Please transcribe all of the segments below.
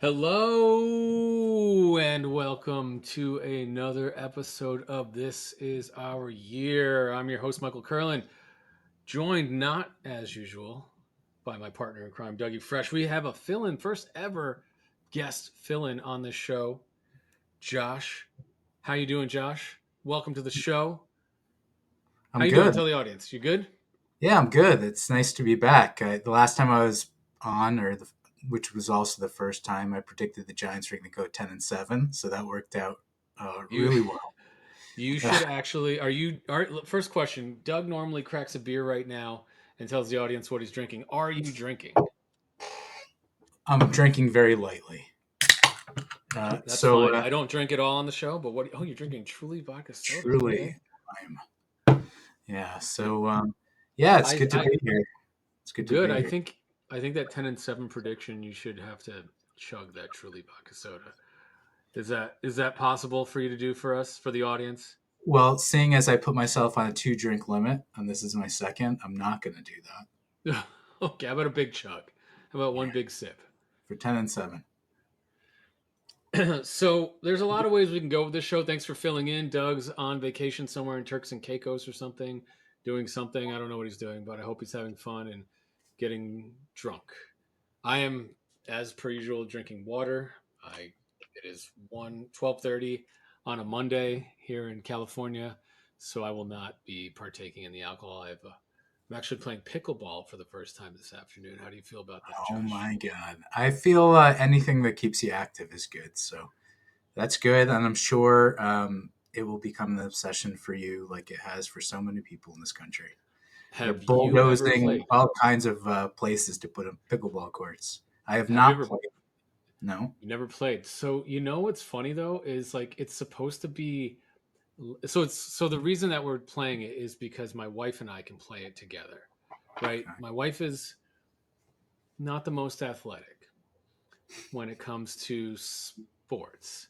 Hello and welcome to another episode of This Is Our Year. I'm your host, Michael Curlin, joined not as usual by my partner in crime, Dougie Fresh. We have a fill-in, first ever guest fill-in on this show, Josh. How you doing, Josh? Welcome to the show. How I'm you doing? good. Tell the audience. You good? Yeah, I'm good. It's nice to be back. The last time I was on, which was also the first time, I predicted the Giants were going to go 10-7, so that worked out You really well. you should actually first question, Doug normally cracks a beer right now and tells the audience what he's drinking. Are you drinking? I'm drinking very lightly. Uh, That's so fine. uh, I don't drink it all on the show, but what? Oh, you're drinking truly vodka soda. truly, Okay. I'm. Yeah. Yeah, it's good to I be here. It's good to good. be I here. think I think that 10-7 prediction. You should have to chug that truly vodka soda. Is that possible for you to do for us for the audience? Well, seeing as I put myself on a two-drink limit, and this is my second, I'm not going to do that. Okay. How about a big chug? How about one Yeah, big sip? for 10-7. So there's a lot of ways we can go with this show. Thanks for filling in. Doug's on vacation somewhere in Turks and Caicos or something, doing something. I don't know what he's doing, but I hope he's having fun and getting drunk. I am, as per usual, drinking water. It is 12:30 on a Monday here in California, so I will not be partaking in the alcohol. I'm actually playing pickleball for the first time this afternoon. How do you feel about that, Oh Josh? my God. I feel anything that keeps you active is good. So that's good. And I'm sure it will become an obsession for you like it has for so many people in this country. They're Have you ever bulldozing played? all kinds of places to put up pickleball courts. I have Have you not ever played. No. You never played. So you know what's funny though is like it's supposed to be so the reason that we're playing it is because my wife and I can play it together. Right? Okay. My wife is not the most athletic when it comes to sports.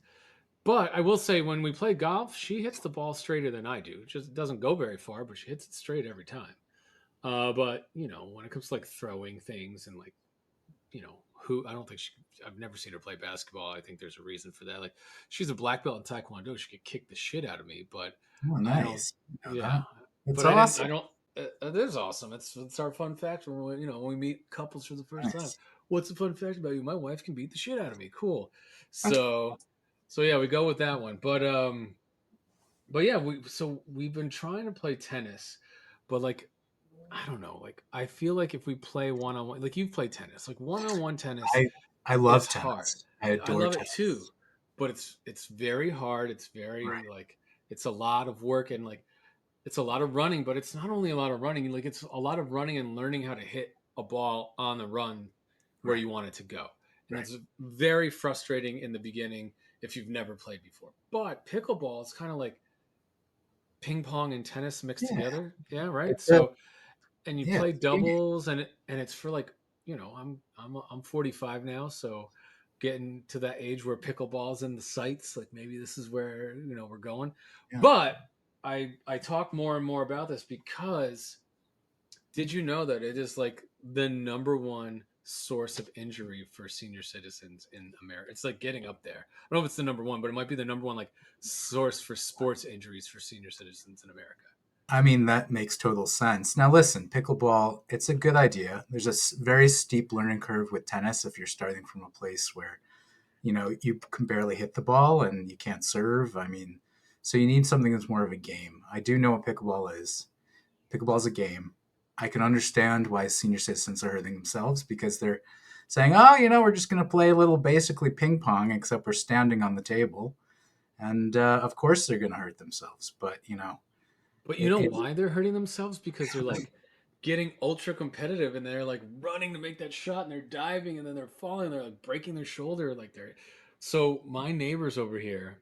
But I will say when we play golf, she hits the ball straighter than I do. It just doesn't go very far, but she hits it straight every time. But when it comes to like throwing things and like who I don't think I've never seen her play basketball. I think there's a reason for that. Like she's a black belt in Taekwondo. She could kick the shit out of me, but Oh, I don't, nice. You know yeah, that. It's but I awesome. don't, it is awesome. It's our fun fact when we meet couples for the first time. Nice. What's the fun fact about you? My wife can beat the shit out of me. Cool. That's So yeah, we go with that one. But yeah, we've been trying to play tennis, but like I don't know. Like I feel like if we play one on one, like you've played tennis, like one on one tennis I I is love hard. tennis. I I adore love it too, tennis. but it's very hard. It's Right. very like it's a lot of work and like it's a lot of running, but it's not only a lot of running. Like it's a lot of running and learning how to hit a ball on the run where Right. you want it to go. And Right. it's very frustrating in the beginning if you've never played before. But pickleball is kind of like ping pong and tennis mixed Yeah. together. Yeah, right. It's a So and you yeah. play It's a good game. doubles and it's for like I'm 45 now, so getting to that age where pickleball's in the sights, like maybe this is where we're going. Yeah. But I talk more and more about this because did you know that it is like the number one source of injury for senior citizens in America? It's like getting up there. I don't know if it's the number one, but it might be the number one like source for sports injuries for senior citizens in America. I mean, that makes total sense. Now, listen, pickleball, it's a good idea. There's a very steep learning curve with tennis if you're starting from a place where, you can barely hit the ball and you can't serve. I mean, so you need something that's more of a game. I do know what pickleball is. Pickleball is a game. I can understand why senior citizens are hurting themselves because they're saying, oh, we're just going to play a little basically ping pong, except we're standing on the table. And of course they're going to hurt themselves. But, But you it, know it, why they're hurting themselves? Because they're like getting ultra competitive and they're like running to make that shot and they're diving and then they're falling, they're like breaking their shoulder, like they're so my neighbors over here,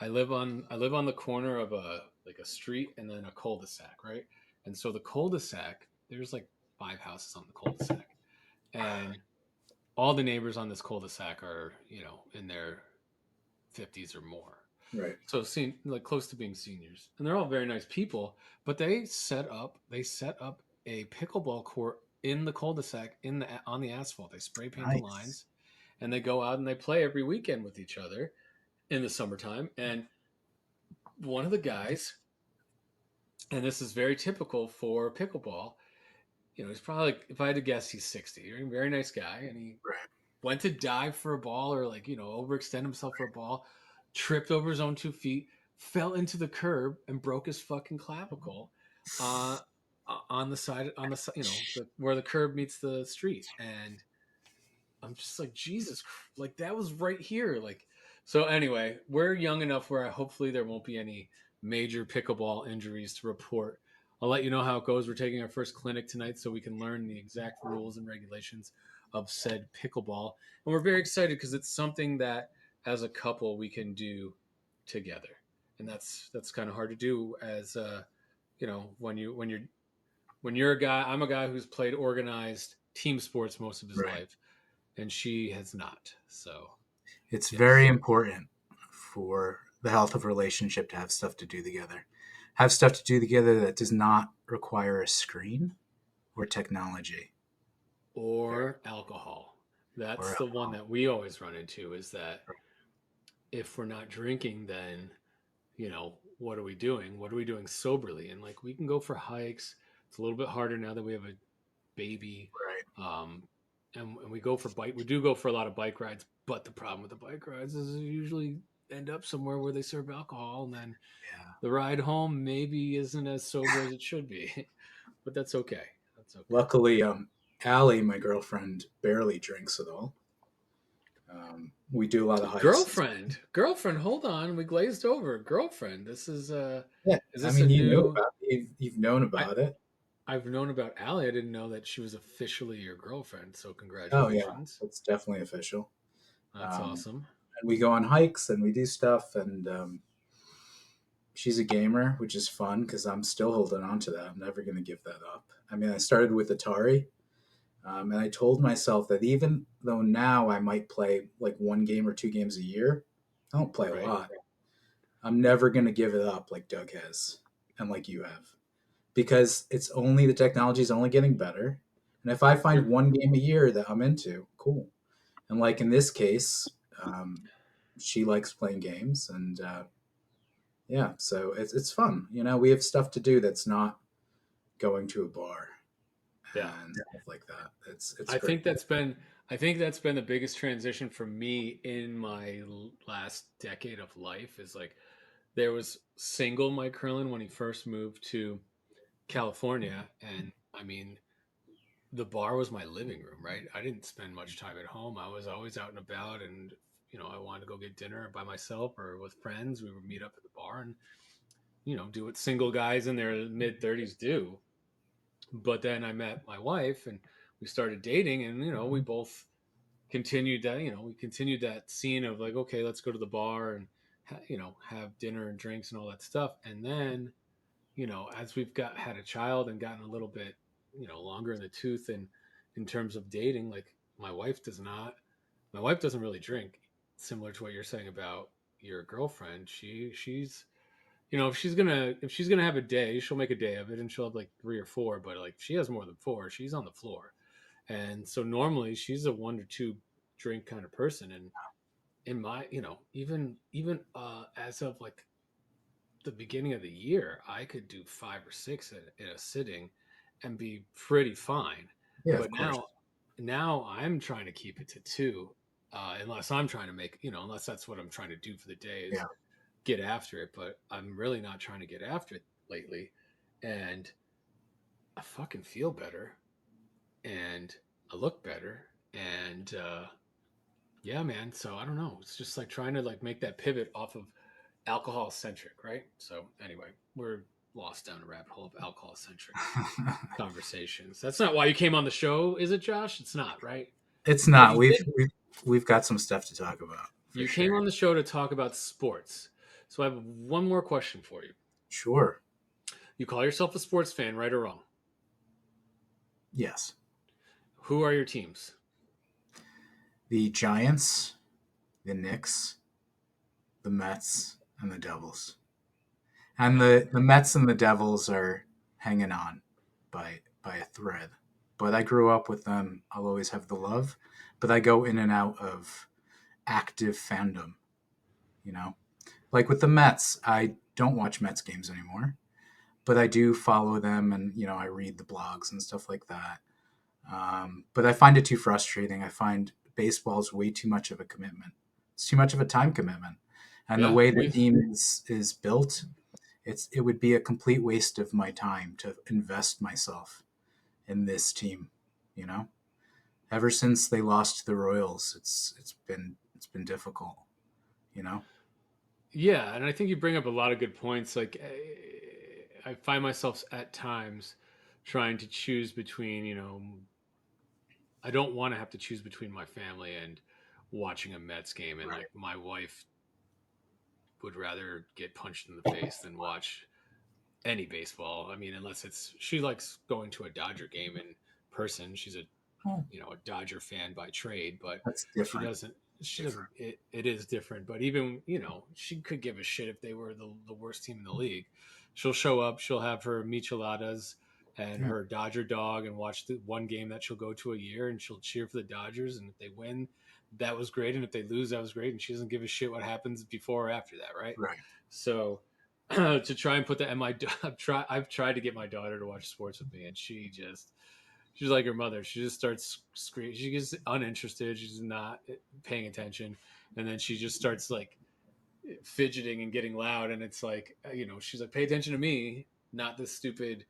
I live on the corner of a street and then a cul-de-sac, right? And so the cul-de-sac, there's like five houses on the cul-de-sac. And all the neighbors on this cul-de-sac are, in their 50s or more. right. So like close to being seniors, and they're all very nice people. But they set up a pickleball court in the cul-de-sac on the asphalt. They spray paint the Nice. lines, and they go out and they play every weekend with each other in the summertime. And one of the guys, and this is very typical for pickleball, he's probably like, if I had to guess, he's 60. He's a very nice guy, and he Right. went to dive for a ball or overextend himself for a ball, tripped over his own 2 feet, fell into the curb and broke his fucking clavicle, uh, on the side where the curb meets the street. And I'm just like, Jesus, like that was right here. Like, so anyway, we're young enough where hopefully there won't be any major pickleball injuries to report. I'll let you know how it goes. We're taking our first clinic tonight so we can learn the exact rules and regulations of said pickleball. And we're very excited because it's something that as a couple we can do together. And that's kind of hard to do as when you're a guy. I'm a guy who's played organized team sports most of his Right. life, and she has not. So, It's very yes. important for the health of a relationship to have stuff to do together. Have stuff to do together that does not require a screen or technology. Very, Or alcohol. That's or the one that we always run into, is that if we're not drinking, then, what are we doing? What are we doing soberly? And like, we can go for hikes. It's a little bit harder now that we have a baby. right. Um, and we go for bike. We do go for a lot of bike rides, but the problem with the bike rides is you usually end up somewhere where they serve alcohol, and then Yeah. the ride home maybe isn't as sober as it should be. But that's okay. That's okay. Luckily, Allie, my girlfriend, barely drinks at all. We do a lot of hikes. Girlfriend, hold on. We glazed over. Girlfriend. This Yeah, is I this a mean, you know new about it. You've known I about it. I've known about Allie. I didn't know that she was officially your girlfriend. So Oh yeah, congratulations. it's definitely official. That's Um, awesome. and we go on hikes and we do stuff. And she's a gamer, which is fun because I'm still holding on to that. I'm never going to give that up. I mean, I started with Atari, and I told myself that even though now I might play like one game or two games a year, I don't play a Right? lot. I'm never going to give it up like Doug has and like you have, because the technology is only getting better. And if I find Sure. one game a year that I'm into, cool. And like in this case, she likes playing games, and yeah, so it's fun. We have stuff to do that's not going to a bar Yeah. and stuff like that. It's I great. think that's been I think that's been the biggest transition for me in my last decade of life. Is like, there was single Mike Curlin when he first moved to California, and I mean, the bar was my living room, right? I didn't spend much time at home. I was always out and about, and I wanted to go get dinner by myself or with friends. We would meet up at the bar and do what single guys in their mid 30s do. But then I met my wife, and we started dating, and we both continued that. We continued that scene of like, okay, let's go to the bar and have dinner and drinks and all that stuff. And then as we've had a child and gotten a little bit, longer in the tooth, and in terms of dating, like, my wife doesn't really drink, similar to what you're saying about your girlfriend. She's, if she's gonna have a day, she'll make a day of it, and she'll have like 3 or 4, but like, if she has more than 4, she's on the floor. And so normally she's a 1 or 2 drink kind of person. And in my, even as of like the beginning of the year, I could do 5 or 6 in a sitting and be pretty fine. Yeah, of But course. now I'm trying to keep it to 2, unless I'm trying to unless that's what I'm trying to do for the day, is Yeah, get after it. But I'm really not trying to get after it lately, and I fucking feel better, and I look better, and yeah, man. So I don't know. It's just like trying to like make that pivot off of alcohol centric, right? So anyway, we're lost down a rabbit hole of alcohol centric conversations. That's not why you came on the show, is it, Josh? It's not, right? it's But not. you We've did. we've we've got some stuff to talk about for You came sure. on the show to talk about sports. So I have one more question for you. Sure. You call yourself a sports fan, right or wrong? Yes. Who are your teams? The Giants, the Knicks, the Mets, and the Devils. And Okay. the Mets and the Devils are hanging on by a thread. but I grew up with them. I'll always have the love, but I go in and out of active fandom, you know? Like with the Mets, I don't watch Mets games anymore, but I do follow them and, I read the blogs and stuff like that. But I find it too frustrating. I find baseball is way too much of a commitment. It's too much of a time commitment. And the Yeah, way the we team is built, it would be a complete waste of my time to invest myself in this team, you know? Ever since they lost to the Royals, it's been difficult, you know? yeah, and I think you bring up a lot of good points. Like I find myself at times trying to choose between, I don't want to have to choose between my family and watching a Mets game, and like Right. my wife would rather get punched in the face than watch any baseball. I mean, unless it's she likes going to a Dodger game in person. She's Oh, a Dodger fan by trade, but that's she different. doesn't she doesn't Different. it is different. But even, she could give a shit if they were the worst team in the league. She'll show up, she'll have her micheladas and Yeah. her Dodger dog and watch the one game that she'll go to a year, and she'll cheer for the Dodgers, and if they win, that was great, and if they lose, that was great, and she doesn't give a shit what happens before or after that, right? Right. So to try and put that in I've tried to get my daughter to watch sports with me, and she's like her mother. She just starts screaming. She gets uninterested. She's not paying attention, and then she just starts like fidgeting and getting loud. And it's like, she's like, "Pay attention to me, not this stupid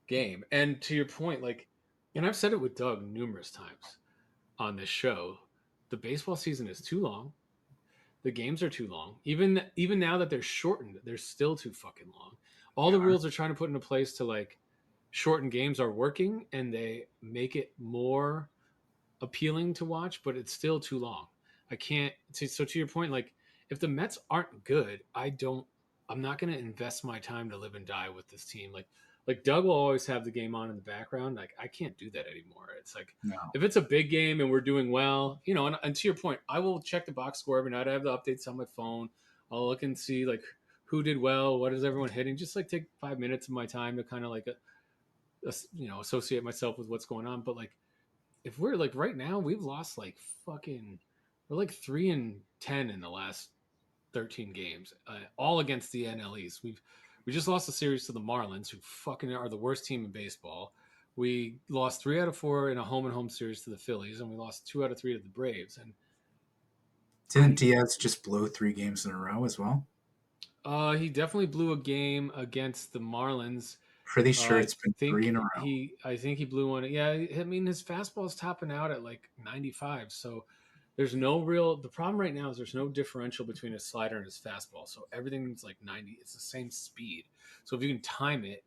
game." And to your point, like, and I've said it with Doug numerous times on this show, the baseball season is too long. The games are too long. Even now that they're shortened, they're still too fucking long. All They the are. rules are trying to put into place to like shorten games are working, and they make it more appealing to watch, but it's still too long. I can't. So to your point, like if the Mets aren't good, I'm not going to invest my time to live and die with this team. Like Doug will always have the game on in the background. Like I can't do that anymore. It's like No. if it's a big game and we're doing well, and to your point, I will check the box score every night. I have the updates on my phone. I'll look and see like who did well, what is everyone hitting. Just like take 5 minutes of my time to kind of like associate myself with what's going on. But like if we're like right now, we've lost like fucking, we're like 3-10 in the last 13 games, all against the NLEs. We just lost a series to the Marlins, who fucking are the worst team in baseball. We lost 3 out of 4 in a home and home series to the Phillies, and we lost 2 out of 3 to the Braves. And Didn't I, Diaz just blow 3 games in a row as well? he definitely blew a game against the Marlins. Pretty sure I it's been three think in a row. I think he blew one. Yeah, I mean his fastball's topping out at like 95. So there's no real. The problem right now is there's no differential between his slider and his fastball. So everything's like 90. It's the same speed. So if you can time it,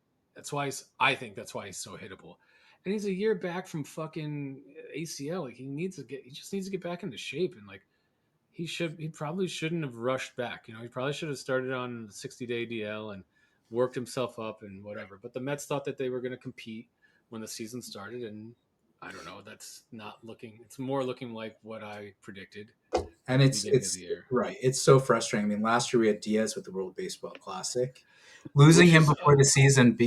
I think that's why he's so hittable. And he's a year back from fucking ACL. Like he just needs to get back into shape, and like he probably shouldn't have rushed back. He probably should have started on the 60-day DL and worked himself up and whatever. But the Mets thought that they were going to compete when the season started, and I don't know. That's not looking. It's more looking like what I predicted And at the it's beginning of the it's year, right. It's so frustrating. I mean, last year we had Diaz with the World Baseball Classic. Losing which him is before the season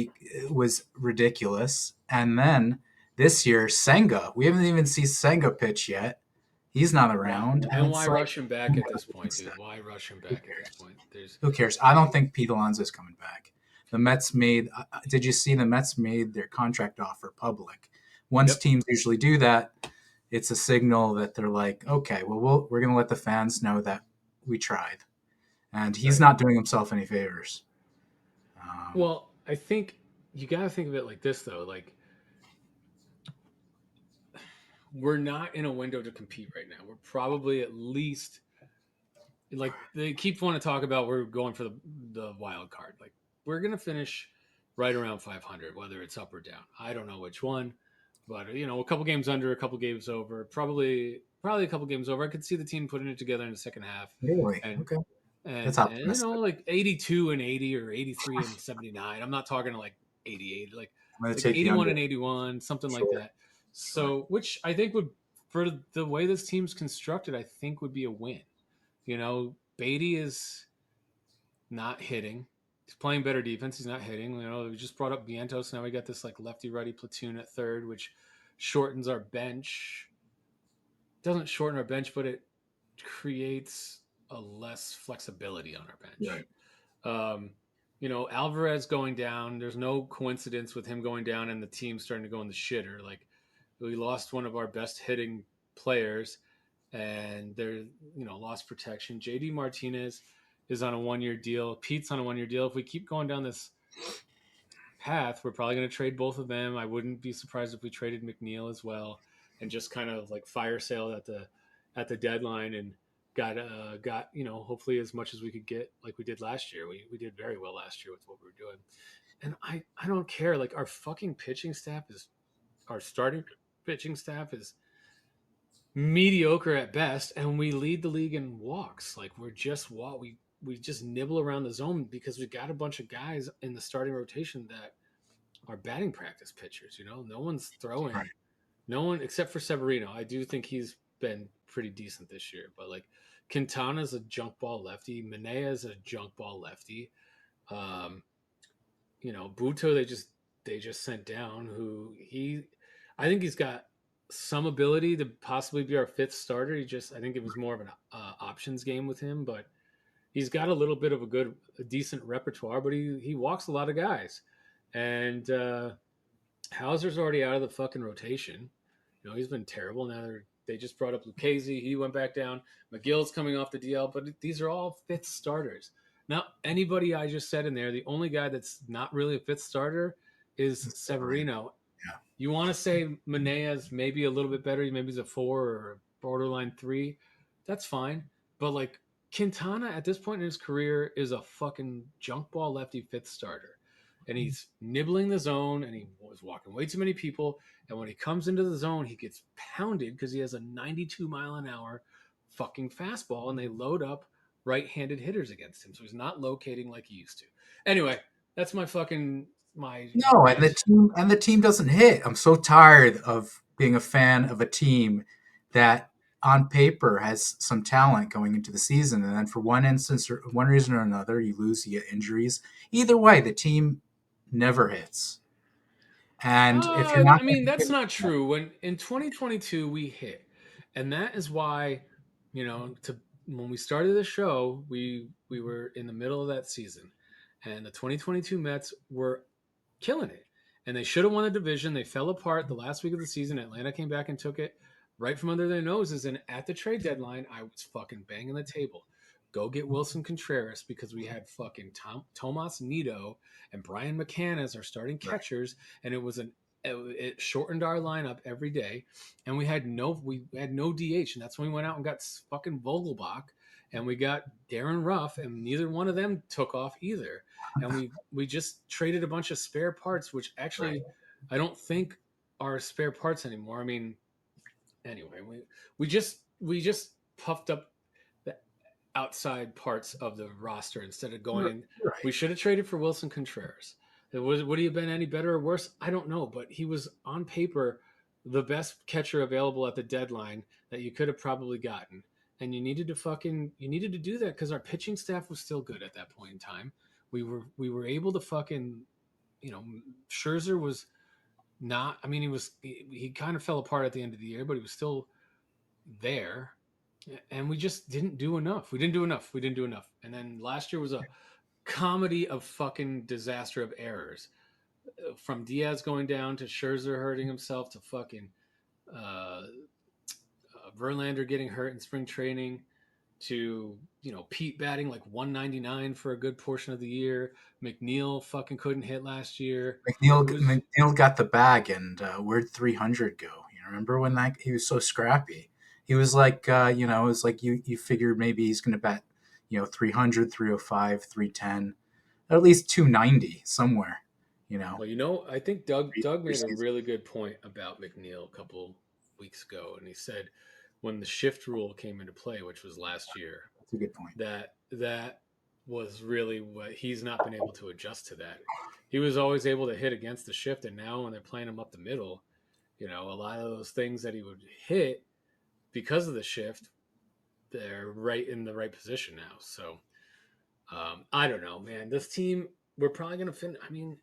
was ridiculous. And then this year, Senga. We haven't even seen Senga pitch yet. He's not why around, and and why it's like, rush him back at this point, dude? Why rush him who back at this cares? point? There's Who cares? I don't think Pete Alonso's coming back. The Mets made. Did you see the Mets made their contract offer public? Once Yep, teams usually do that, it's a signal that they're like, okay, well, we're going to let the fans know that we tried, and he's right. not doing himself any favors. Um, Well, I think you got to think of it like this though. Like we're not in a window to compete right now. We're probably at least like they keep wanting to talk about we're going for the wild card. Like we're gonna finish right around 500, whether it's up or down. I don't know which one, but a couple games under, a couple games over, probably a couple games over. I could see the team putting it together in the second half, really? and Okay, that's and optimistic. like 82 and 80 or 83 and 79. I'm not talking like 88, I'm going to like take the 81 under. and 81, something like Sure, that. sure. So, which I think would, for the way this team's constructed, I think would be a win. Beatty is not hitting. He's playing better defense. He's not hitting. We just brought up Vientos. Now we got this like lefty righty platoon at third, which shortens our bench. Doesn't shorten our bench, but it creates a less flexibility on our bench. Right. Um, Alvarez going down. There's no coincidence with him going down and the team starting to go in the shitter. Like we lost one of our best hitting players, and they're lost protection. JD Martinez is on a 1 year deal. Pete's on a 1 year deal. If we keep going down this path, we're probably going to trade both of them. I wouldn't be surprised if we traded McNeil as well, and just kind of like fire sale at the deadline and got hopefully as much as we could get like we did last year. We did very well last year with what we were doing, and I don't care. Like our fucking pitching staff is our starting pitching staff is mediocre at best, and we lead the league in walks. Like we just nibble around the zone because we got a bunch of guys in the starting rotation that are batting practice pitchers. No one's Right. throwing. No one except for Severino. I do think he's been pretty decent this year, but like Quintana's a junk ball lefty. Manea's a junk ball lefty. Um, Buto they just sent down. I think he's got some ability to possibly be our fifth starter. I think it was more of an options game with him, but he's got a little bit of a decent repertoire. But he walks a lot of guys, and Hauser's already out of the fucking rotation. He's been terrible. Now they just brought up Lucchese. He went back down. McGill's coming off the DL, but these are all fifth starters. Now, anybody I just said in there, the only guy that's not really a fifth starter is Severino. Severino. Yeah. You want to say Manea's maybe a little bit better. Maybe he's a 4 or a borderline 3. That's fine. But like Quintana at this point in his career is a fucking junk ball lefty fifth starter. And he's nibbling the zone and he was walking way too many people. And when he comes into the zone, he gets pounded because he has a 92-mile-an-hour fucking fastball and they load up right-handed hitters against him. So he's not locating like he used to. Anyway, that's my fucking my No, and rant. the team doesn't hit. I'm so tired of being a fan of a team that on paper has some talent going into the season, and then for one instance or one reason or another, you lose, you get injuries. Either way, the team never hits. And if you're not I going mean, to that's hit, not true. When in 2022 we hit, and that is why, to when we started the show, we were in the middle of that season, and the 2022 Mets were killing it. And they should have won the division. They fell apart the last week of the season. Atlanta came back and took it right from under their noses. And at the trade deadline, I was fucking banging the table. Go get Wilson Contreras because we had fucking Tomas Nido and Brian McCann as our starting right, catchers, and it shortened our lineup every day, and we had no DH, and that's when we went out and got fucking Vogelbach, and we got Darren Ruff, and neither one of them took off either, and we just traded a bunch of spare parts, which right. actually I don't think are spare parts anymore. I mean, anyway, we just puffed up the outside parts of the roster instead of going in. We Right. should have traded for Wilson Contreras. Would he have been any better or worse? I don't know, but he was on paper the best catcher available at the deadline that you could have probably gotten. And you needed to do that because our pitching staff was still good at that point in time. We were able to fucking Scherzer was not. I mean, he kind of fell apart at the end of the year, but he was still there, and we just didn't do enough. We didn't do enough. We didn't do enough. And then last year was a comedy of fucking disaster of errors, from Diaz going down to Scherzer hurting himself to fucking uh, Verlander getting hurt in spring training to Pete batting like 199 for a good portion of the year. McNeil fucking couldn't hit last year. It was McNeil got the bag, and where'd 300 go? You remember when that he was so scrappy? He was like, it was like you figured maybe he's going to bat, 300, 305, 310, at least 290 somewhere, you know, Well, I think Doug made a preseason. really good point about McNeil a couple weeks ago, and he said when the shift rule came into play, which was last year, That's a good point. that was really what he's not been able to adjust to that. He was always able to hit against the shift, and now when they're playing him up the middle, a lot of those things that he would hit because of the shift, they're right in the right position now. So I don't know, man. This team, we're probably gonna finish. I mean,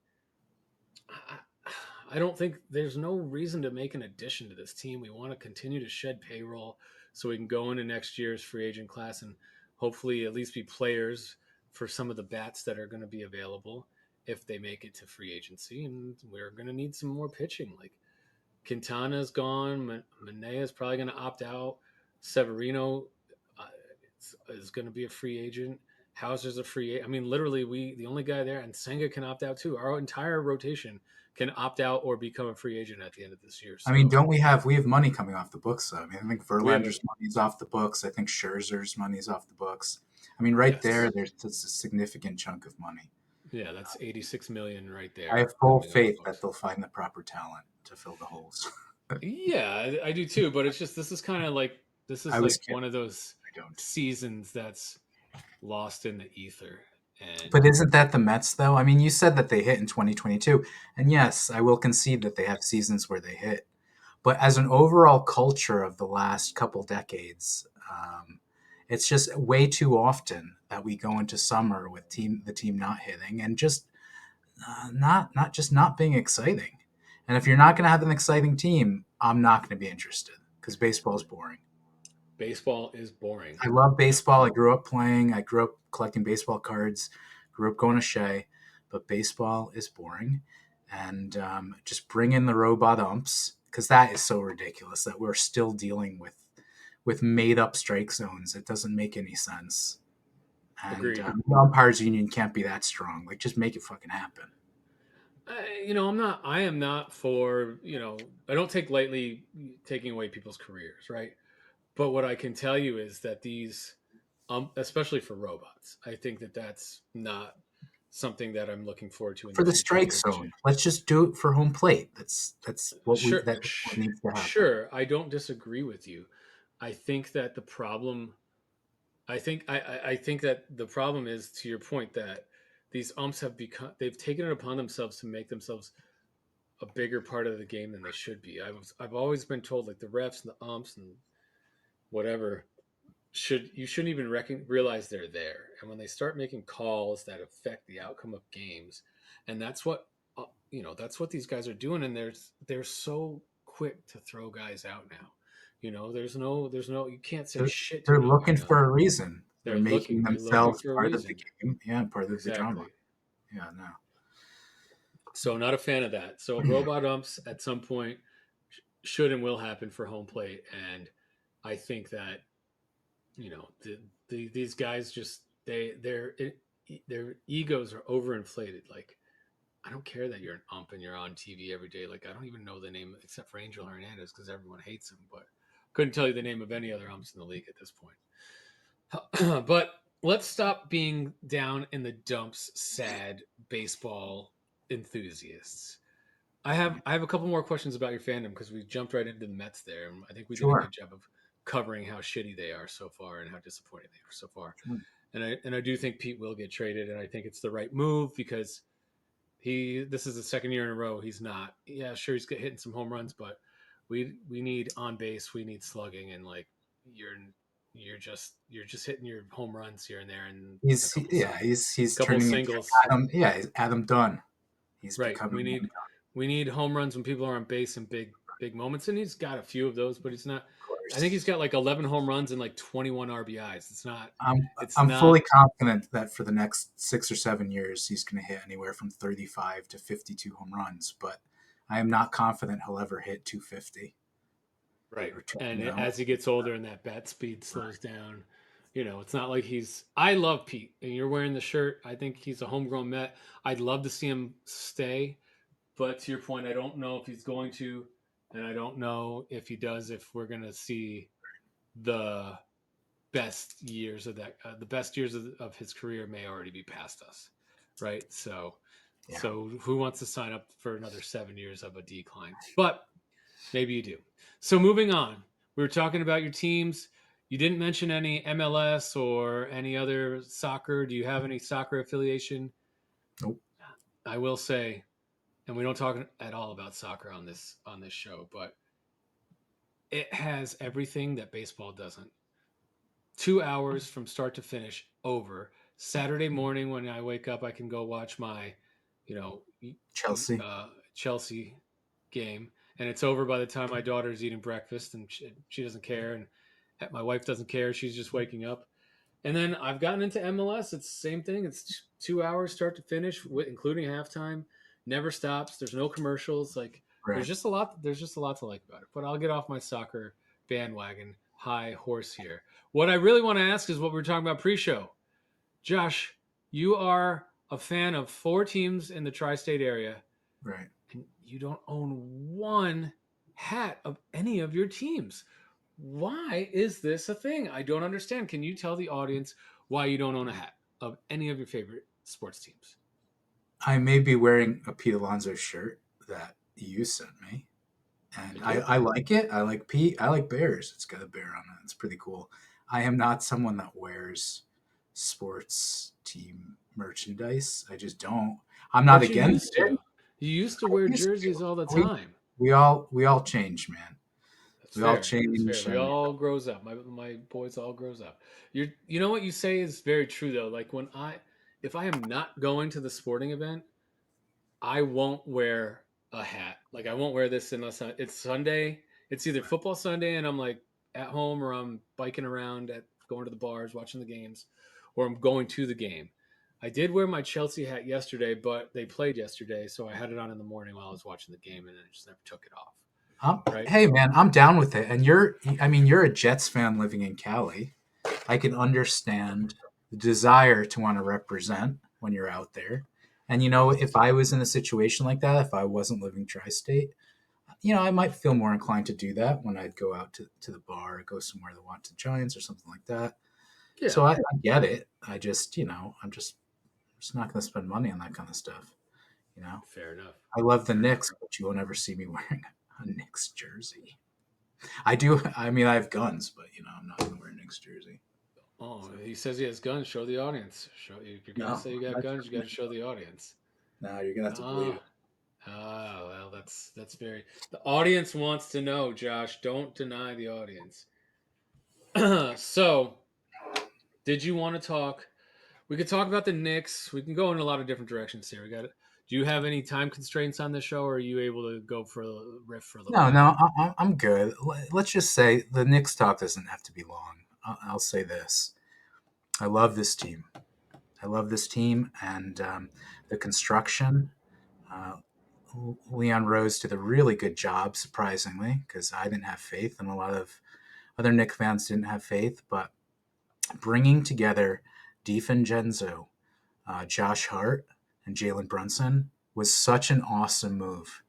I, I don't think there's no reason to make an addition to this team. We want to continue to shed payroll so we can go into next year's free agent class and hopefully at least be players for some of the bats that are going to be available if they make it to free agency. And we're going to need some more pitching. Like Quintana's gone. Manea is probably going to opt out. Severino uh, is going to be a free agent. Hauser's a free agent. I mean, literally, the only guy there, and Senga can opt out too. Our entire rotation can opt out or become a free agent at the end of this year. I mean, So don't we have money coming off the books though? I mean, I think we have a Verlander's money's off the books. I think Scherzer's money's off the books. I mean, right there, yes, there's that's a significant chunk of money. yeah, that's 86 million right I there have full coming off the faith that books. they'll find the proper talent to fill the holes. Yeah, I do too. But it's just this I is was like kidding. one of those I don't. seasons that's lost in the ether, and But isn't that the Mets though? I mean, you said that they hit in 2022, and yes, I will concede that they have seasons where they hit. But as an overall culture of the last couple decades, it's just way too often that we go into summer with the team not hitting and just not being exciting. And if you're not going to have an exciting team, I'm not going to be interested because baseball is boring. baseball is boring. I love Yep, baseball. I grew up playing. I grew up collecting baseball cards. Grew up going to Shea, but baseball is boring. And just bring in the robot umps because that is so ridiculous that we're still dealing with made up strike zones. It doesn't make any sense. And agreed. the umpires union can't be that strong. Like, just make it fucking happen. I'm not. I am not for. I don't take lightly taking away people's careers, right? But what I can tell you is that these, especially for robots, I think that that's not something that I'm looking forward to in the For the future. I strike think we should. zone, let's just do it for home plate. That's Sure, that's what needs to happen. sure. I don't disagree with you. I think that the problem. I think that the problem is to your point that these umps have become. They've taken it upon themselves to make themselves a bigger part of the game than they should be. I've always been told like the refs and the umps and whatever shouldn't even realize they're there. And when they start making calls that affect the outcome of games, and that's what that's what these guys are doing, and they're so quick to throw guys out now. There's no you can't say They're, shit to they're an umpire looking now. for a reason. They're They're making looking themselves for a part of the reason. game. Yeah, part of the drama. Exactly. Yeah, no. So not a fan of that. So robot umps at some point should and will happen for home plate, and I think that these guys just their egos are overinflated. Like I don't care that you're an ump and you're on TV every day. Like I don't even know the name except for Angel Hernandez because everyone hates him, but couldn't tell you the name of any other umps in the league at this point. But let's stop being down in the dumps, sad baseball enthusiasts. I have a couple more questions about your fandom because we jumped right into the Mets there. And I think we did a Sure. good job of covering how shitty they are so far and how disappointing they are so far. Sure. And I do think Pete will get traded, and I think it's the right move because this is the second year in a row he's not. Yeah, sure he's hitting some home runs, but we need on base, we need slugging, and like you're you're just hitting your home runs here and there and a couple Yeah, he's couple turning into singles. Adam. Yeah, he's Adam Dunn. He's Right. becoming Adam Dunn, We need home runs when people are on base in big moments, and he's got a few of those, but he's not. of I think he's course. got like 11 home runs and like 21 RBIs. It's not. It's I'm fully not confident that for the next 6 or 7 years he's going to hit anywhere from 35 to 52 home runs, but I am not confident he'll ever hit 250 right. or And you know. as he gets older and that bat speed slows down, it's not like he's. I love Pete, and you're wearing the shirt. I think he's a homegrown Met. I'd love to see him stay, but to your point, I don't know if he's going to, and I don't know if he does. If we're going to see the the best years of his career may already be past us, right? So Yeah. who wants to sign up for another 7 years of a decline? But maybe you do. So moving on, we were talking about your teams. You didn't mention any MLS or any other soccer. Do you have any soccer affiliation? Nope. I will say, and we don't talk at all about soccer on this show, but it has everything that baseball doesn't. 2 hours from start to finish over. Saturday morning when I wake up, I can go watch my, you know, Chelsea. Chelsea. game, and it's over by the time my daughter's eating breakfast, and she doesn't care, and my wife doesn't care. She's just waking up. And then I've gotten into MLS. It's the same thing. It's 2 hours start to finish, including halftime. Never stops. There's no commercials. Like Right. there's just a lot. There's just a lot to like about it. But I'll get off my soccer bandwagon high horse here. What I really want to ask is what we were talking about pre-show. Josh, you are a fan of 4 teams in the tri-state area, Right. and you don't own one hat of any of your teams. Why is this a thing? I don't understand. Can you tell the audience why you don't own a hat of any of your favorite sports teams? I may be wearing a Pete Alonso shirt that you sent me, I and I, do. I like it. I like Pete. I like bears. It's got a bear on it. It's pretty cool. I am not someone that wears sports team merchandise. I just don't. I'm not But you against used it. to. You used to I wear used to. jerseys all the We time. we all change, man. That's We all fair. That's fair. change, We and all grows up. My boys all grows up. You know what you say is very true though. Like when if I am not going to the sporting event, I won't wear a hat. Like I won't wear this unless it's Sunday. It's either football Sunday and I'm like at home, or I'm biking around at going to the bars, watching the games, or I'm going to the game. I did wear my Chelsea hat yesterday, but they played yesterday, so I had it on in the morning while I was watching the game, and then I just never took it off. Right? hey, man, I'm down with it. And I mean, you're a Jets fan living in Cali. I can understand the desire to want to represent when you're out there. And if I was in a situation like that, if I wasn't living tri-state, I might feel more inclined to do that when I'd go out to the bar or go somewhere to watch the Giants or something like that. Yeah. So I get it. I just, I'm just not going to spend money on that kind of stuff. You know, Fair enough. I love the Fair enough. Knicks, but you won't ever see me wearing a Knicks jersey. I do. I mean, I have guns, but I'm not going to wear a Knicks jersey. Oh, So, he says he has guns. Show the audience. Show if you're gonna no, say you got not guns, you got sure. to show the audience. No, you're gonna have to believe Ah, it. well, that's very. The audience wants to know, Josh. Don't deny the audience. So, did you want to talk? We could talk about the Knicks. We can go in a lot of different directions here. We got it. Do you have any time constraints on this show, or are you able to go for a riff for a little No, bit? no, I'm good. Let's just say the Knicks talk doesn't have to be long. I'll say this: I love this team. I love this team, and the construction. Uh, Leon Rose did a really good job, surprisingly, because I didn't have faith, and a lot of other Knicks fans didn't have faith. But bringing together DiVincenzo, Josh Hart, and Jalen Brunson was such an awesome move.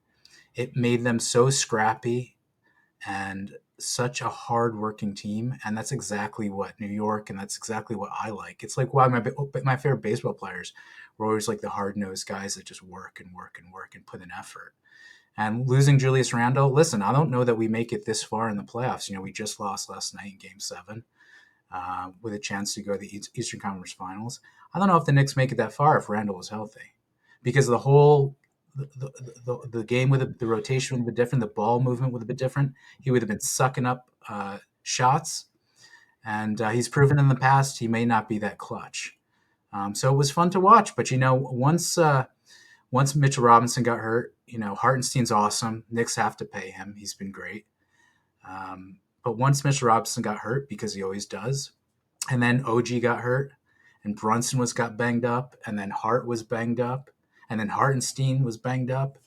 It made them so scrappy and such a hardworking team, and that's exactly what New York, and that's exactly what I like. It's like why my favorite baseball players were always like the hard nosed guys that just work and work and work and put in effort. And losing Julius Randle, listen, I don't know that we make it this far in the playoffs. We just lost last night in Game 7 with a chance to go to the Eastern Conference Finals. I don't know if the Knicks make it that far if Randle was healthy, because the whole the game with the rotation would have been different. The ball movement would have been different. He would have been sucking up shots, and he's proven in the past he may not be that clutch. So it was fun to watch. But once Mitchell Robinson got hurt, Hartenstein's awesome. Knicks have to pay him. He's been great. But once Mitchell Robinson got hurt, because he always does, and then OG got hurt, and Brunson got banged up, and then Hart was banged up, and then Hartenstein was banged up.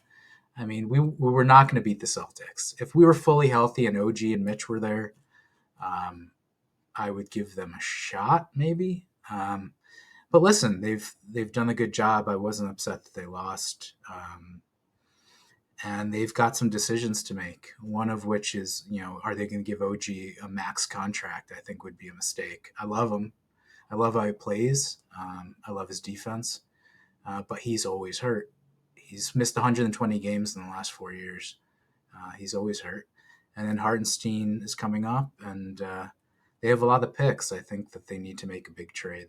I mean, we were not going to beat the Celtics. If we were fully healthy and OG and Mitch were there, I would give them a shot, maybe. But listen, they've done a good job. I wasn't upset that they lost, and they've got some decisions to make. One of which is, are they going to give OG a max contract? I think would be a mistake. I love him. I love how he plays. I love his defense, but he's always hurt. He's missed 120 games in the last 4 years. He's always hurt. And then Hartenstein is coming up, and they have a lot of picks. I think that they need to make a big trade.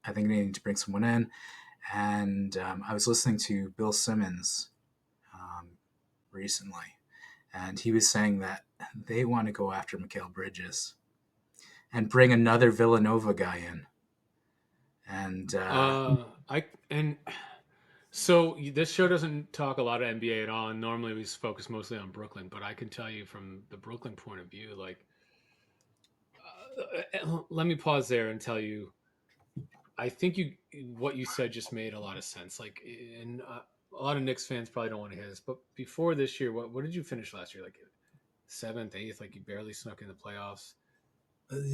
I think they need to bring someone in. And I was listening to Bill Simmons recently, and he was saying that they want to go after Mikal Bridges and bring another Villanova guy in. And I and So this show doesn't talk a lot of NBA at all, and normally we focus mostly on Brooklyn. But I can tell you from the Brooklyn point of view, like, let me pause there and tell you, I think you what you said just made a lot of sense. Like, and a lot of Knicks fans probably don't want to hear this, but before this year, what did you finish last year? Like seventh, eighth, like you barely snuck in the playoffs.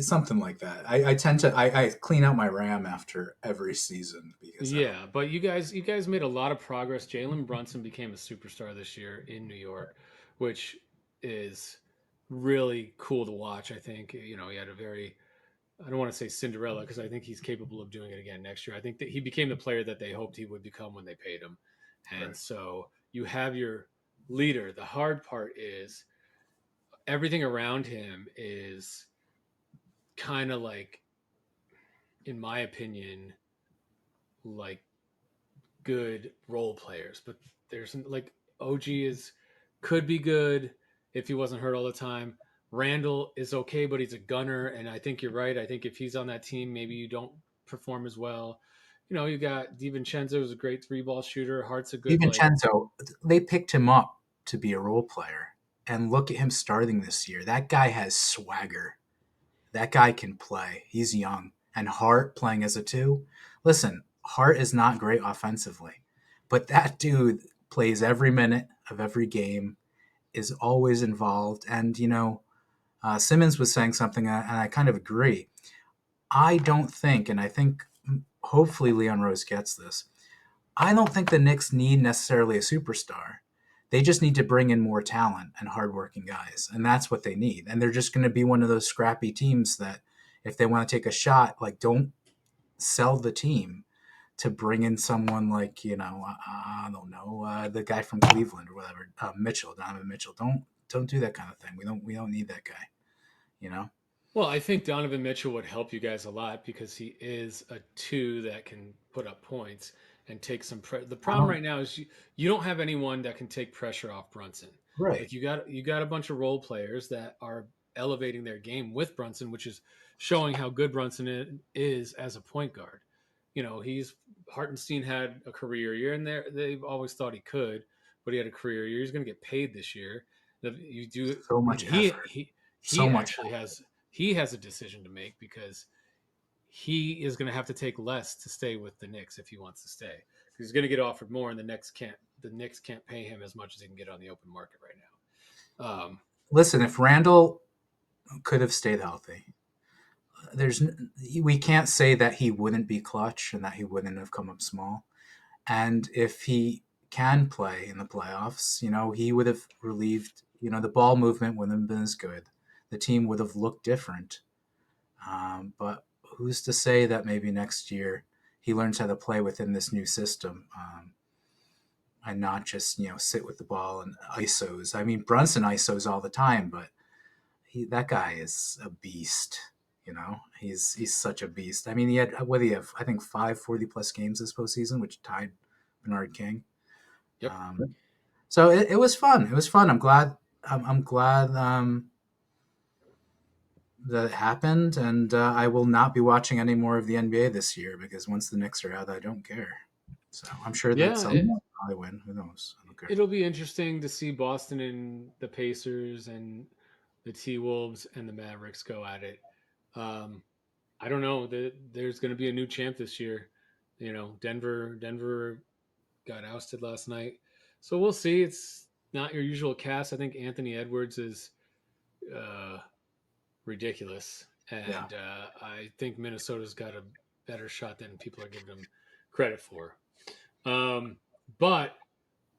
Something like that. I tend to I clean out my RAM after every season because I don't. Yeah, but you guys made a lot of progress. Jalen Brunson became a superstar this year in New York, which is really cool to watch. I think he had a very, I don't want to say Cinderella because I think he's capable of doing it again next year. I think that he became the player that they hoped he would become when they paid him, and Right. so you have your leader. The hard part is everything around him is kind of like, in my opinion, like good role players, but there's like OG is could be good if he wasn't hurt all the time. Randall is okay, but he's a gunner, and I think you're right. I think if he's on that team, maybe you don't perform as well. You got DiVincenzo is a great three ball shooter. Hart's a good like. DiVincenzo, they picked him up to be a role player, and look at him starting this year. That guy has swagger. That guy can play. He's young. And Hart playing as a two. Listen, Hart is not great offensively, but that dude plays every minute of every game, is always involved. And, Simmons was saying something, and I kind of agree. I don't think, and I think hopefully Leon Rose gets this, I don't think the Knicks need necessarily a superstar. They just need to bring in more talent and hardworking guys, and that's what they need. And they're just going to be one of those scrappy teams that, if they want to take a shot, like don't sell the team to bring in someone like I don't know the guy from Cleveland or whatever, Mitchell, Donovan Mitchell. Don't do that kind of thing. We don't need that guy. You know. Well, I think Donovan Mitchell would help you guys a lot because he is a two that can put up points and take some the I problem don't. right now is you don't have anyone that can take pressure off Brunson. Right. Like you got a bunch of role players that are elevating their game with Brunson, which is showing how good Brunson is as a point guard. He's Hartenstein had a career year, and they've always thought he could, but he had a career year. He's going to get paid this year. You do, So and much he effort. he So he much. actually has a decision to make because he is going to have to take less to stay with the Knicks if he wants to stay. He's going to get offered more, and the Knicks can't pay him as much as he can get on the open market right now. Listen, if Randall could have stayed healthy, there's we can't say that he wouldn't be clutch and that he wouldn't have come up small. And if he can play in the playoffs, he would have relieved. The ball movement wouldn't have been as good. The team would have looked different. But who's to say that maybe next year he learns how to play within this new system, and not just sit with the ball and isos. I mean, Brunson isos all the time, but that guy is a beast. He's such a beast. I mean, he had what do you have? I think 5 40+ games this postseason, which tied Bernard King. yep. So it was fun. It was fun. I'm glad. I'm glad that it happened, and I will not be watching any more of the NBA this year because once the Knicks are out, I don't care. So I'm sure that Yeah, some probably win. Who knows? I don't care. it'll be interesting to see Boston and the Pacers and the T Wolves and the Mavericks go at it. Um, I don't know. There's going to be a new champ this year. Denver got ousted last night, so we'll see. It's not your usual cast. I think Anthony Edwards is uh, ridiculous, Yeah. and I think Minnesota's got a better shot than people are giving them credit for. Um, but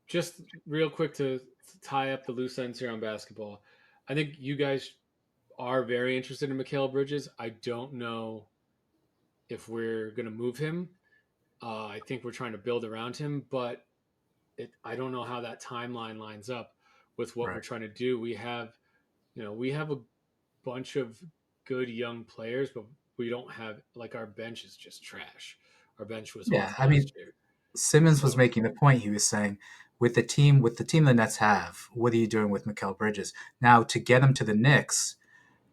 just real quick to tie up the loose ends here on basketball, I think you guys are very interested in Mikal Bridges. I don't know if we're going to move him. I think we're trying to build around him, but I don't know how that timeline lines up with what we're Right. trying to do. We have a bunch of good young players, but we don't have like our bench is just trash. Our bench was Yeah. awful I mean, last year. Simmons was So making the point. He was saying, with the team the Nets have, what are you doing with Mikal Bridges? Now, to get him to the Knicks,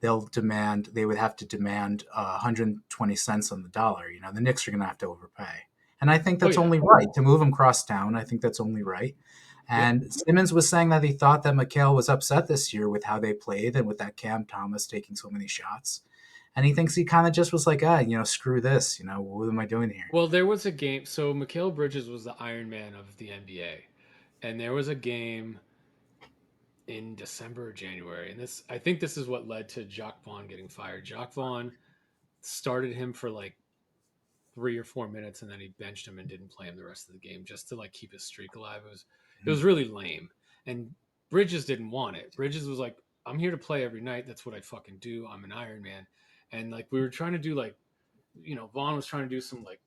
they would have to demand 120 cents on the dollar. The Knicks are going to have to overpay. And I think Oh that's yeah. only right to move him cross town. I think that's only right. Yep. And Simmons was saying that he thought that McHale was upset this year with how they played and with that Cam Thomas taking so many shots. And he thinks he kind of just was like, screw this. What am I doing here? Well, there was a game. So Mikal Bridges was the Iron Man of the NBA, and there was a game in December or January, and this I think this is what led to Jacques Vaughn getting fired. Jacques Vaughn started him for like 3 or 4 minutes, and then he benched him and didn't play him the rest of the game just to like keep his streak alive. It was really lame, and Bridges didn't want it. Bridges was like, "I'm here to play every night. That's what I fucking do. I'm an Iron Man," and like we were trying to do like Vaughn was trying to do some like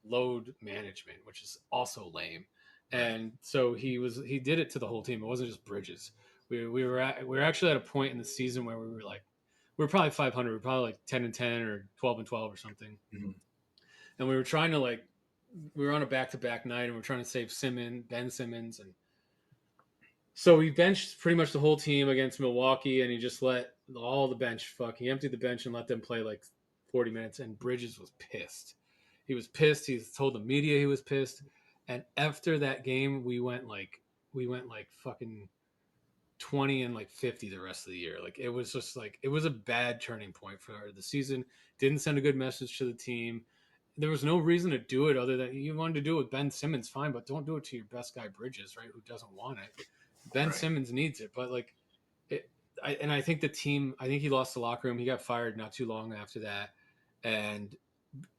load management, which is also lame. Right. And so he did it to the whole team. It wasn't just Bridges. We were actually at a point in the season where we were probably 500. We were probably like 10-10 or 12-12 or something. Mhm. And we were trying to like we were on a back to back night and we are trying to save Ben Simmons, and so he benched pretty much the whole team against Milwaukee, and he just let all the bench fuck. He emptied the bench and let them play like 40 minutes. And Bridges was pissed. He was pissed. He told the media he was pissed. And after that game, we went like fucking 20 and like 50 the rest of the year. Like it was just like it was a bad turning point for the season. Didn't send a good message to the team. There was no reason to do it other than you wanted to do it with Ben Simmons, fine, but don't do it to your best guy Bridges, right? Who doesn't want it. Ben Right. Simmons needs it, but like it, and I think the team. I think he lost the locker room. He got fired not too long after that, and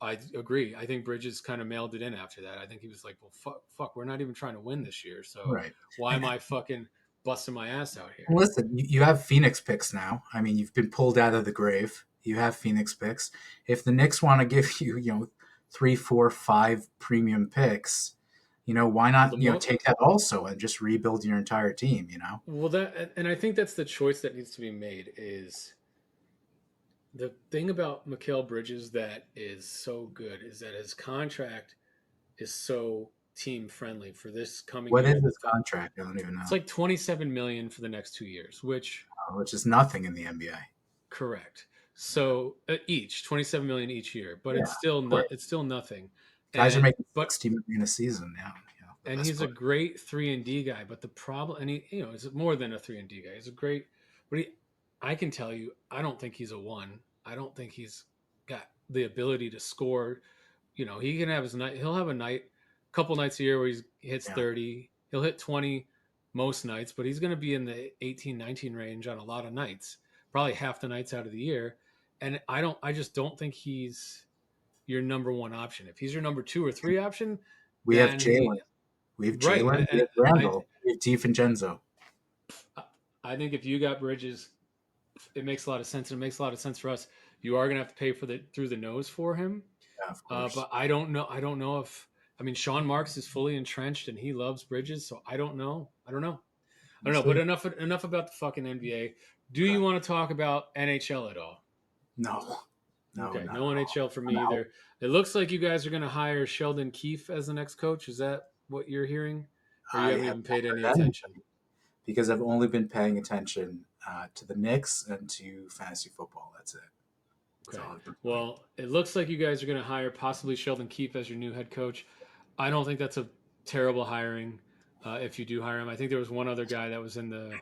I agree. I think Bridges kind of mailed it in after that. I think he was like, "Well, fuck, we're not even trying to win this year, so Right. why am And I fucking busting my ass out here?" listen, you have Phoenix picks now. I mean, you've been pulled out of the grave. You have Phoenix picks. If the Knicks want to give you, 3, 4, 5 premium picks, why Well, not, the mo take that also and just rebuild your entire team? well that and I think that's the choice that needs to be made. Is the thing about Mikal Bridges that is so good is that his contract is so team friendly for this coming What year is and this contract? I don't even it's know. like 27 million for the next 2 years, which Which is nothing in the NBA. correct. So each 27 million each year, but Yeah, it's still of course. not. It's still nothing. Guys are And making but 60 million a season now. The and best he's a part. great 3 and D guy. But the problem, and he's more than a 3 and D guy. He's a great. But I can tell you, I don't think he's a one. I don't think he's got the ability to score. He can have his night. He'll have a night, couple nights a year where he hits Yeah, 30. He'll hit 20 most nights, but he's going to be in the 18, 19 range on a lot of nights, probably half the nights out of the year. And I just don't think he's your number one option. If he's your number 2 or 3 option, we have then he, Jalen. We have right. Jalen. We And have Randall. We have DiVincenzo. I think if you got Bridges, it makes a lot of sense. And it makes a lot of sense for us. You are going to have to pay for the through the nose for him. Yeah, of course. But I don't know. I don't know if I mean Sean Marks is fully entrenched and he loves Bridges, so I don't know. I don't know. I We'll don't know. But see. enough about the fucking NBA. Do Okay. you want to talk about NHL at all? No, no, Okay, not no at all. NHL for I'm me out. either. It looks like you guys are going to hire Sheldon Keefe as the next coach. Is that what you're hearing, or you I haven't have even not paid any heard attention? anything because I've only been paying attention to the Knicks and to fantasy football. That's it. That's Okay. all I've been doing. Well, it looks like you guys are going to hire possibly Sheldon Keefe as your new head coach. I don't think that's a terrible hiring. If you do hire him, I think there was one other guy that was in the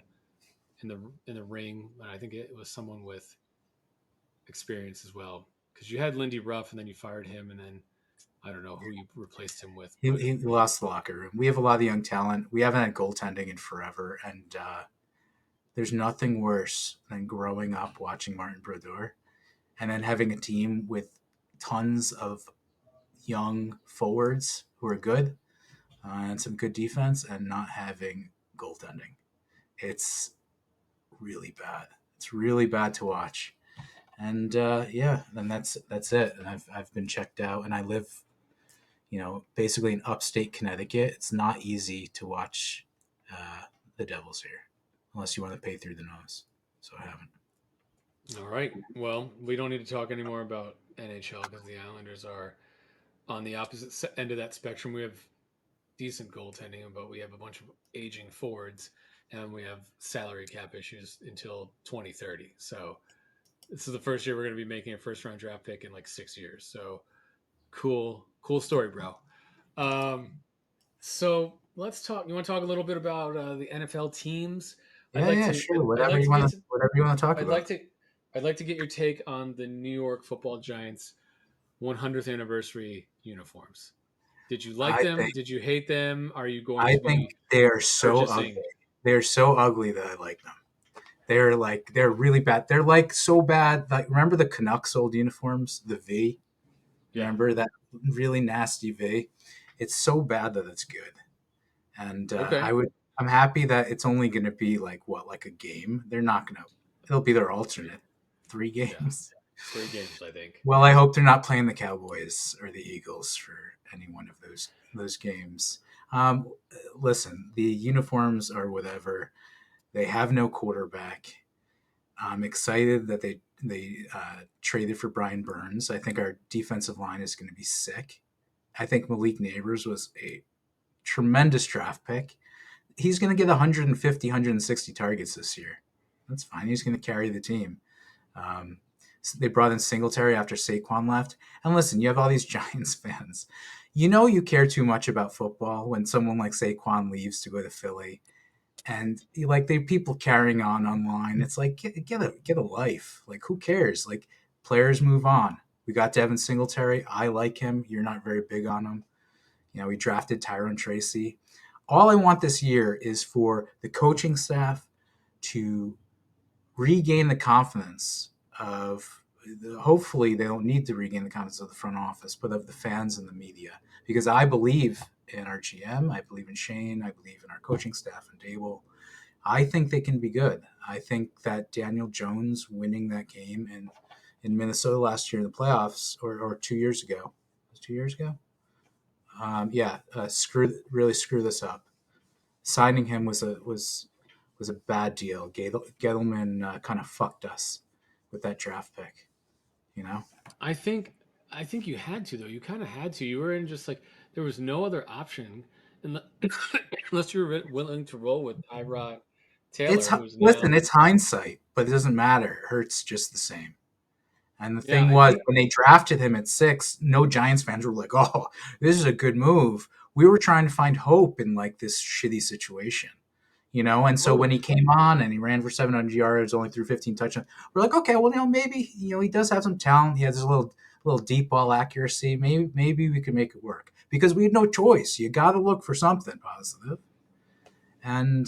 ring, and I think it was someone with experience as well. Because you had Lindy Ruff, and then you fired him, and then I don't know who you replaced him with, He, but he lost the locker room. We have a lot of young talent. We haven't had goaltending in forever, and there's nothing worse than growing up watching Martin Brodeur and then having a team with tons of young forwards who are good and some good defense and not having goaltending. It's really bad. It's really bad to watch. And yeah, and that's it. And I've been checked out, and I live, basically in upstate Connecticut. It's not easy to watch the Devils here, unless you want to pay through the nose. So I haven't. all right. Well, we don't need to talk anymore about NHL because the Islanders are on the opposite end of that spectrum. We have decent goaltending, but we have a bunch of aging forwards, and we have salary cap issues until 2030. So this is the first year we're going to be making a first round draft pick in like 6 years. So cool story, bro. Um, so let's talk. You want to talk a little bit about the NFL teams? I'd Yeah, like yeah, to. sure. I'd like to get to. Whatever you want to talk I'd like about. to. I'd like to get your take on the New York Football Giants 100th anniversary uniforms. Did you like I them? think Did you hate them? Are you going I to think be they are so ugly. purchasing? They're so ugly that I like them. They're really bad. They're like so bad. Like remember the Canucks old uniforms, the V. Yeah. Remember that really nasty V? It's so bad that it's good. And Okay. I'm happy that it's only going to be like what, like a game. They're not going to. It'll be their Three. alternate 3 games. Yeah. 3 games, I think. Well, I hope they're not playing the Cowboys or the Eagles for any one of those games. Um, Listen, the uniforms are whatever. They have no quarterback. I'm excited that they traded for Brian Burns. I think our defensive line is going to be sick. I think Malik Neighbors was a tremendous draft pick. He's going to get 150, 160 targets this year. That's fine. He's going to carry the team. Um, so they brought in Singletary after Saquon left. And listen, you have all these Giants fans. You know you care too much about football when someone like Saquon leaves to go to Philly, and like they people carrying on online. It's like get a life. Like who cares? Like players move on. We got Devin Singletary. I like him. You're not very big on him. You know, we drafted Tyrone Tracy. All I want this year is for the coaching staff to regain the confidence of, hopefully they don't need to regain the confidence of the front office, but of the fans and the media. Because I believe in our GM, I believe in Shane, I believe in our coaching staff and Dable. I think they can be good. I think that Daniel Jones winning that game in Minnesota last year in the playoffs, or 2 years ago, it was 2 years ago. Yeah, really screw this up. Signing him was a bad deal. Gettleman kind of fucked us with that draft pick. You know, I think. I think you had to though. You kind of had to. You were in just like there was no other option, unless you were willing to roll with Tyrod Taylor, who's listen, now. it's hindsight, but it doesn't matter. It hurts just the same. And the Yeah, thing I was, think. when they drafted him at 6, no Giants fans were like, "Oh, this is a good move." We were trying to find hope in like this shitty situation, you know. And so when he Totally. came on and he ran for 700 yards, only threw 15 touchdowns, we're like, "Okay, well, maybe he does have some talent. He has a little deep ball accuracy. Maybe we can make it work." Because we had no choice. You got to look for something positive. And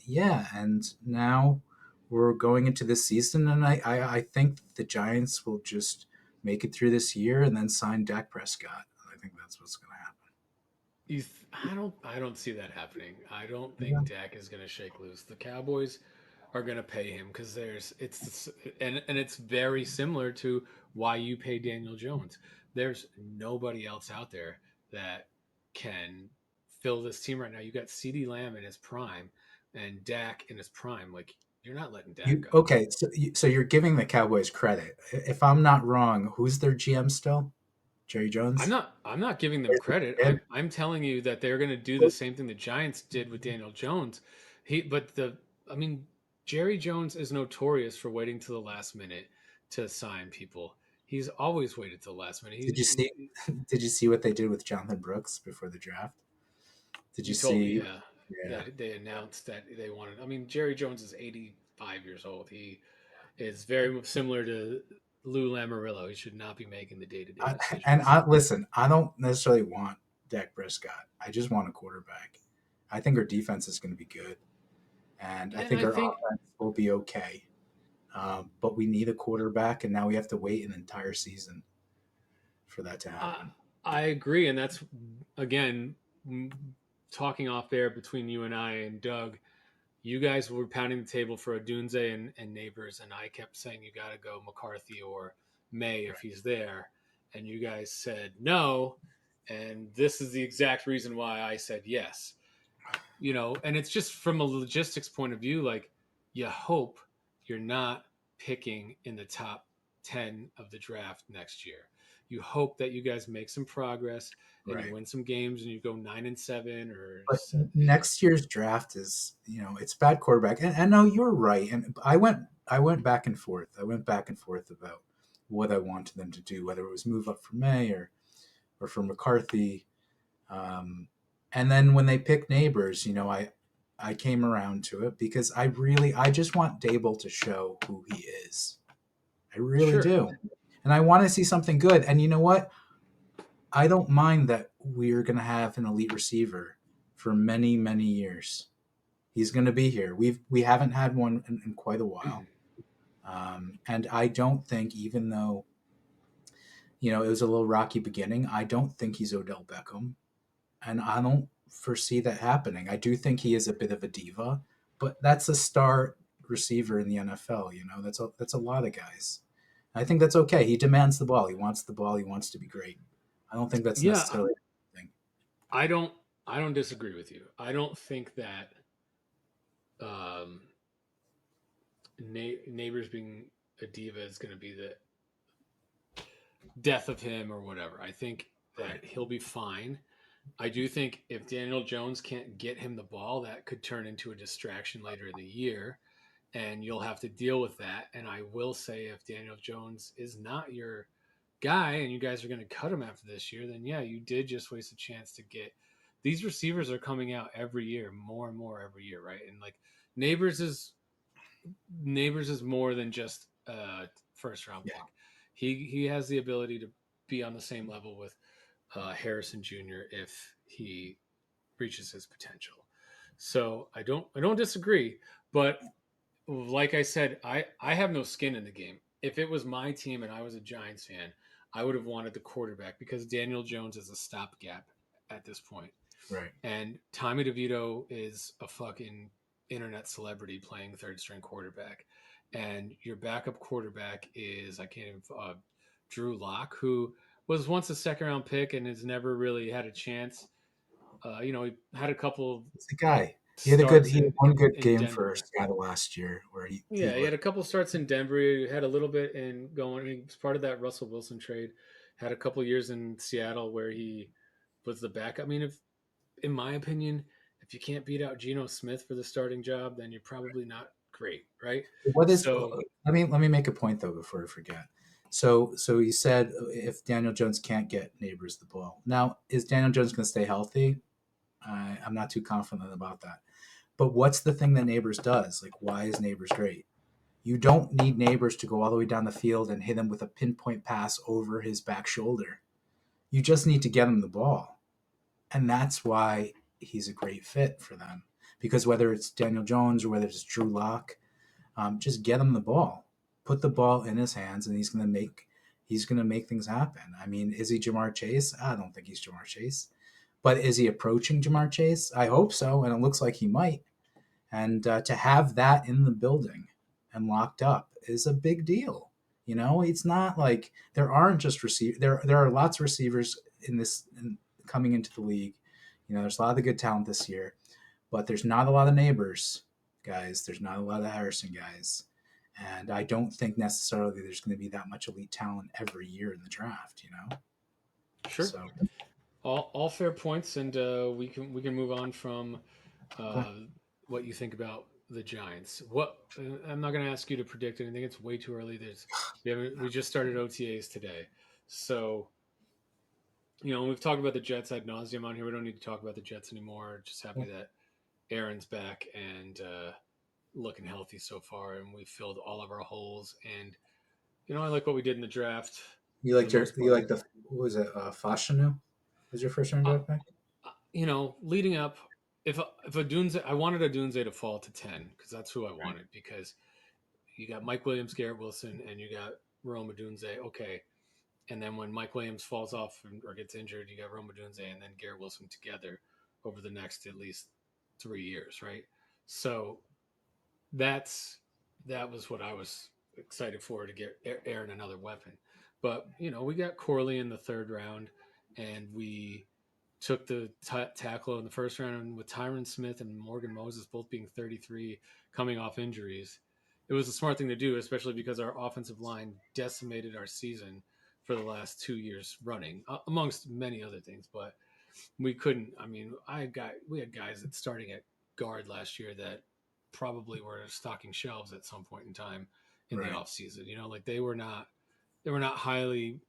yeah, and now we're going into this season, and I think the Giants will just make it through this year and then sign Dak Prescott. I think that's what's going to happen. I don't see that happening. I don't Yeah. think Dak is going to shake loose. The Cowboys are going to pay him because and it's very similar to why you pay Daniel Jones. There's nobody else out there that can fill this team right now. You got CeeDee Lamb in his prime and Dak in his prime. Like you're not letting Dak You go. okay? So you're giving the Cowboys credit. If I'm not wrong, who's their GM still? Jerry Jones. I'm not giving them credit. I'm telling you that they're going to do the same thing the Giants did with Daniel Jones. But I mean Jerry Jones is notorious for waiting to the last minute to sign people. He's always waited to the last minute. Did you see? Did you see what they did with Jonathan Brooks before the draft? Did you You told me, see? yeah, Yeah. that they announced that they wanted. I mean, Jerry Jones is 85 years old. He is very similar to Lou Lamoriello. He should not be making the day to day decisions. Listen, I don't necessarily want Dak Prescott. I just want a quarterback. I think our defense is going to be good, and I And think I our think offense will be okay. But we need a quarterback, and now we have to wait an entire season for that to I happen. I agree, and that's again talking off air between you and I and Doug. You guys were pounding the table for Odunze and Neighbors, and I kept saying you got to go McCarthy or May if he's there, and you guys said no, and this is the exact reason why I said yes. And it's just from a logistics point of view, like you hope you're not picking in the top 10 of the draft next year. You hope that you guys make some progress and you Right. win some games and you go 9-7 or But 8. next year's draft is, it's bad quarterback. And no, you're right. And I went back and forth. I went back and forth about what I wanted them to do, whether it was move up for May or for McCarthy. Um, and then when they picked Neighbors, I came around to it because I just want Dable to show who he is. I really Sure. do. And I want to see something good. And you know what? I don't mind that we're going to have an elite receiver for many, many years. He's going to be here. We haven't had one in quite a while. And I don't think, even though it was a little rocky beginning, I don't think he's Odell Beckham, and I don't foresee that happening. I do think he is a bit of a diva, but that's a star receiver in the NFL. That's a lot of guys. I think that's okay. He demands the ball. He wants the ball. He wants to be great. I don't think that's Yeah, necessarily a thing. I don't I don't disagree with you. I don't think that um, neighbors being a diva is going to be the death of him or whatever. I think that Right. he'll be fine. I do think if Daniel Jones can't get him the ball, that could turn into a distraction later in the year, and you'll have to deal with that. And I will say, if Daniel Jones is not your guy and you guys are going to cut him after this year, then yeah, you did just waste a chance to get these receivers are coming out every year, more and more every year, right? And like Neighbors is Neighbors is more than just a first round Yeah. pick. He has the ability to be on the same level with Harrison Jr. if he reaches his potential. So I don't disagree, but like I said, I have no skin in the game. If it was my team and I was a Giants fan, I would have wanted the quarterback because Daniel Jones is a stopgap at this point. Right. And Tommy DeVito is a fucking internet celebrity playing third string quarterback. And your backup quarterback is, I can't even, Drew Lock, who was once a second round pick and has never really had a chance. He had a couple It's the guy. starts He had in, one good in game for Denver. Seattle last year where he Yeah, he had looked. a couple starts in Denver. He had a little bit in going. He was part of that Russell Wilson trade. Had a couple years in Seattle where he was the backup. I mean, if in my opinion, if you can't beat out Geno Smith for the starting job, then you're probably not great, right? What is? So Let me make a point though before I forget. So you said if Daniel Jones can't get Neighbors the ball, now is Daniel Jones going to stay healthy? I'm not too confident about that. But what's the thing that Neighbors does? Like, why is Neighbors great? You don't need Neighbors to go all the way down the field and hit him with a pinpoint pass over his back shoulder. You just need to get him the ball. And that's why he's a great fit for them. Because whether it's Daniel Jones or whether it's Drew Lock, just get him the ball, put the ball in his hands, and he's gonna make things happen. I mean, is he Jamar Chase? I don't think he's Jamar Chase, but is he approaching Jamar Chase? I hope so, and it looks like he might. And to have that in the building and locked up is a big deal. It's not like there aren't just receive there are lots of receivers coming into the league. There's a lot of the good talent this year, but there's not a lot of Neighbors guys. There's not a lot of Harrison guys. And I don't think necessarily there's going to be that much elite talent every year in the draft. sure, So, all fair points, and we can move on from okay. uh, what you think about the Giants. What I'm not going to ask you to predict anything. It's way too early. We just started OTAs today, so we've talked about the Jets ad nauseum on here. We don't need to talk about the Jets anymore. Just happy that Aaron's back and looking healthy so far, and we filled all of our holes. And I like what we did in the draft for the most You part. like the what was it? Fashanu was your first round Uh, draft pick? leading up, if a Dunze, I wanted a Dunze to fall to 10 because that's who I Right. wanted because you got Mike Williams, Garrett Wilson, and you got Rome Dunze. Okay, and then when Mike Williams falls off or gets injured, you got Rome Dunze and then Garrett Wilson together over the next at least 3 years, right? So that's that was what I was excited for to get Aaron another weapon. But we got Corley in the third round, and we took the tackle in the first round and with Tyron Smith and Morgan Moses both being 33, coming off injuries. It was a smart thing to do, especially because our offensive line decimated our season for the last 2 years running, amongst many other things. But we couldn't. I mean, we had guys that starting at guard last year that probably were stocking shelves at some point in time in the Right. off season. Like they were not highly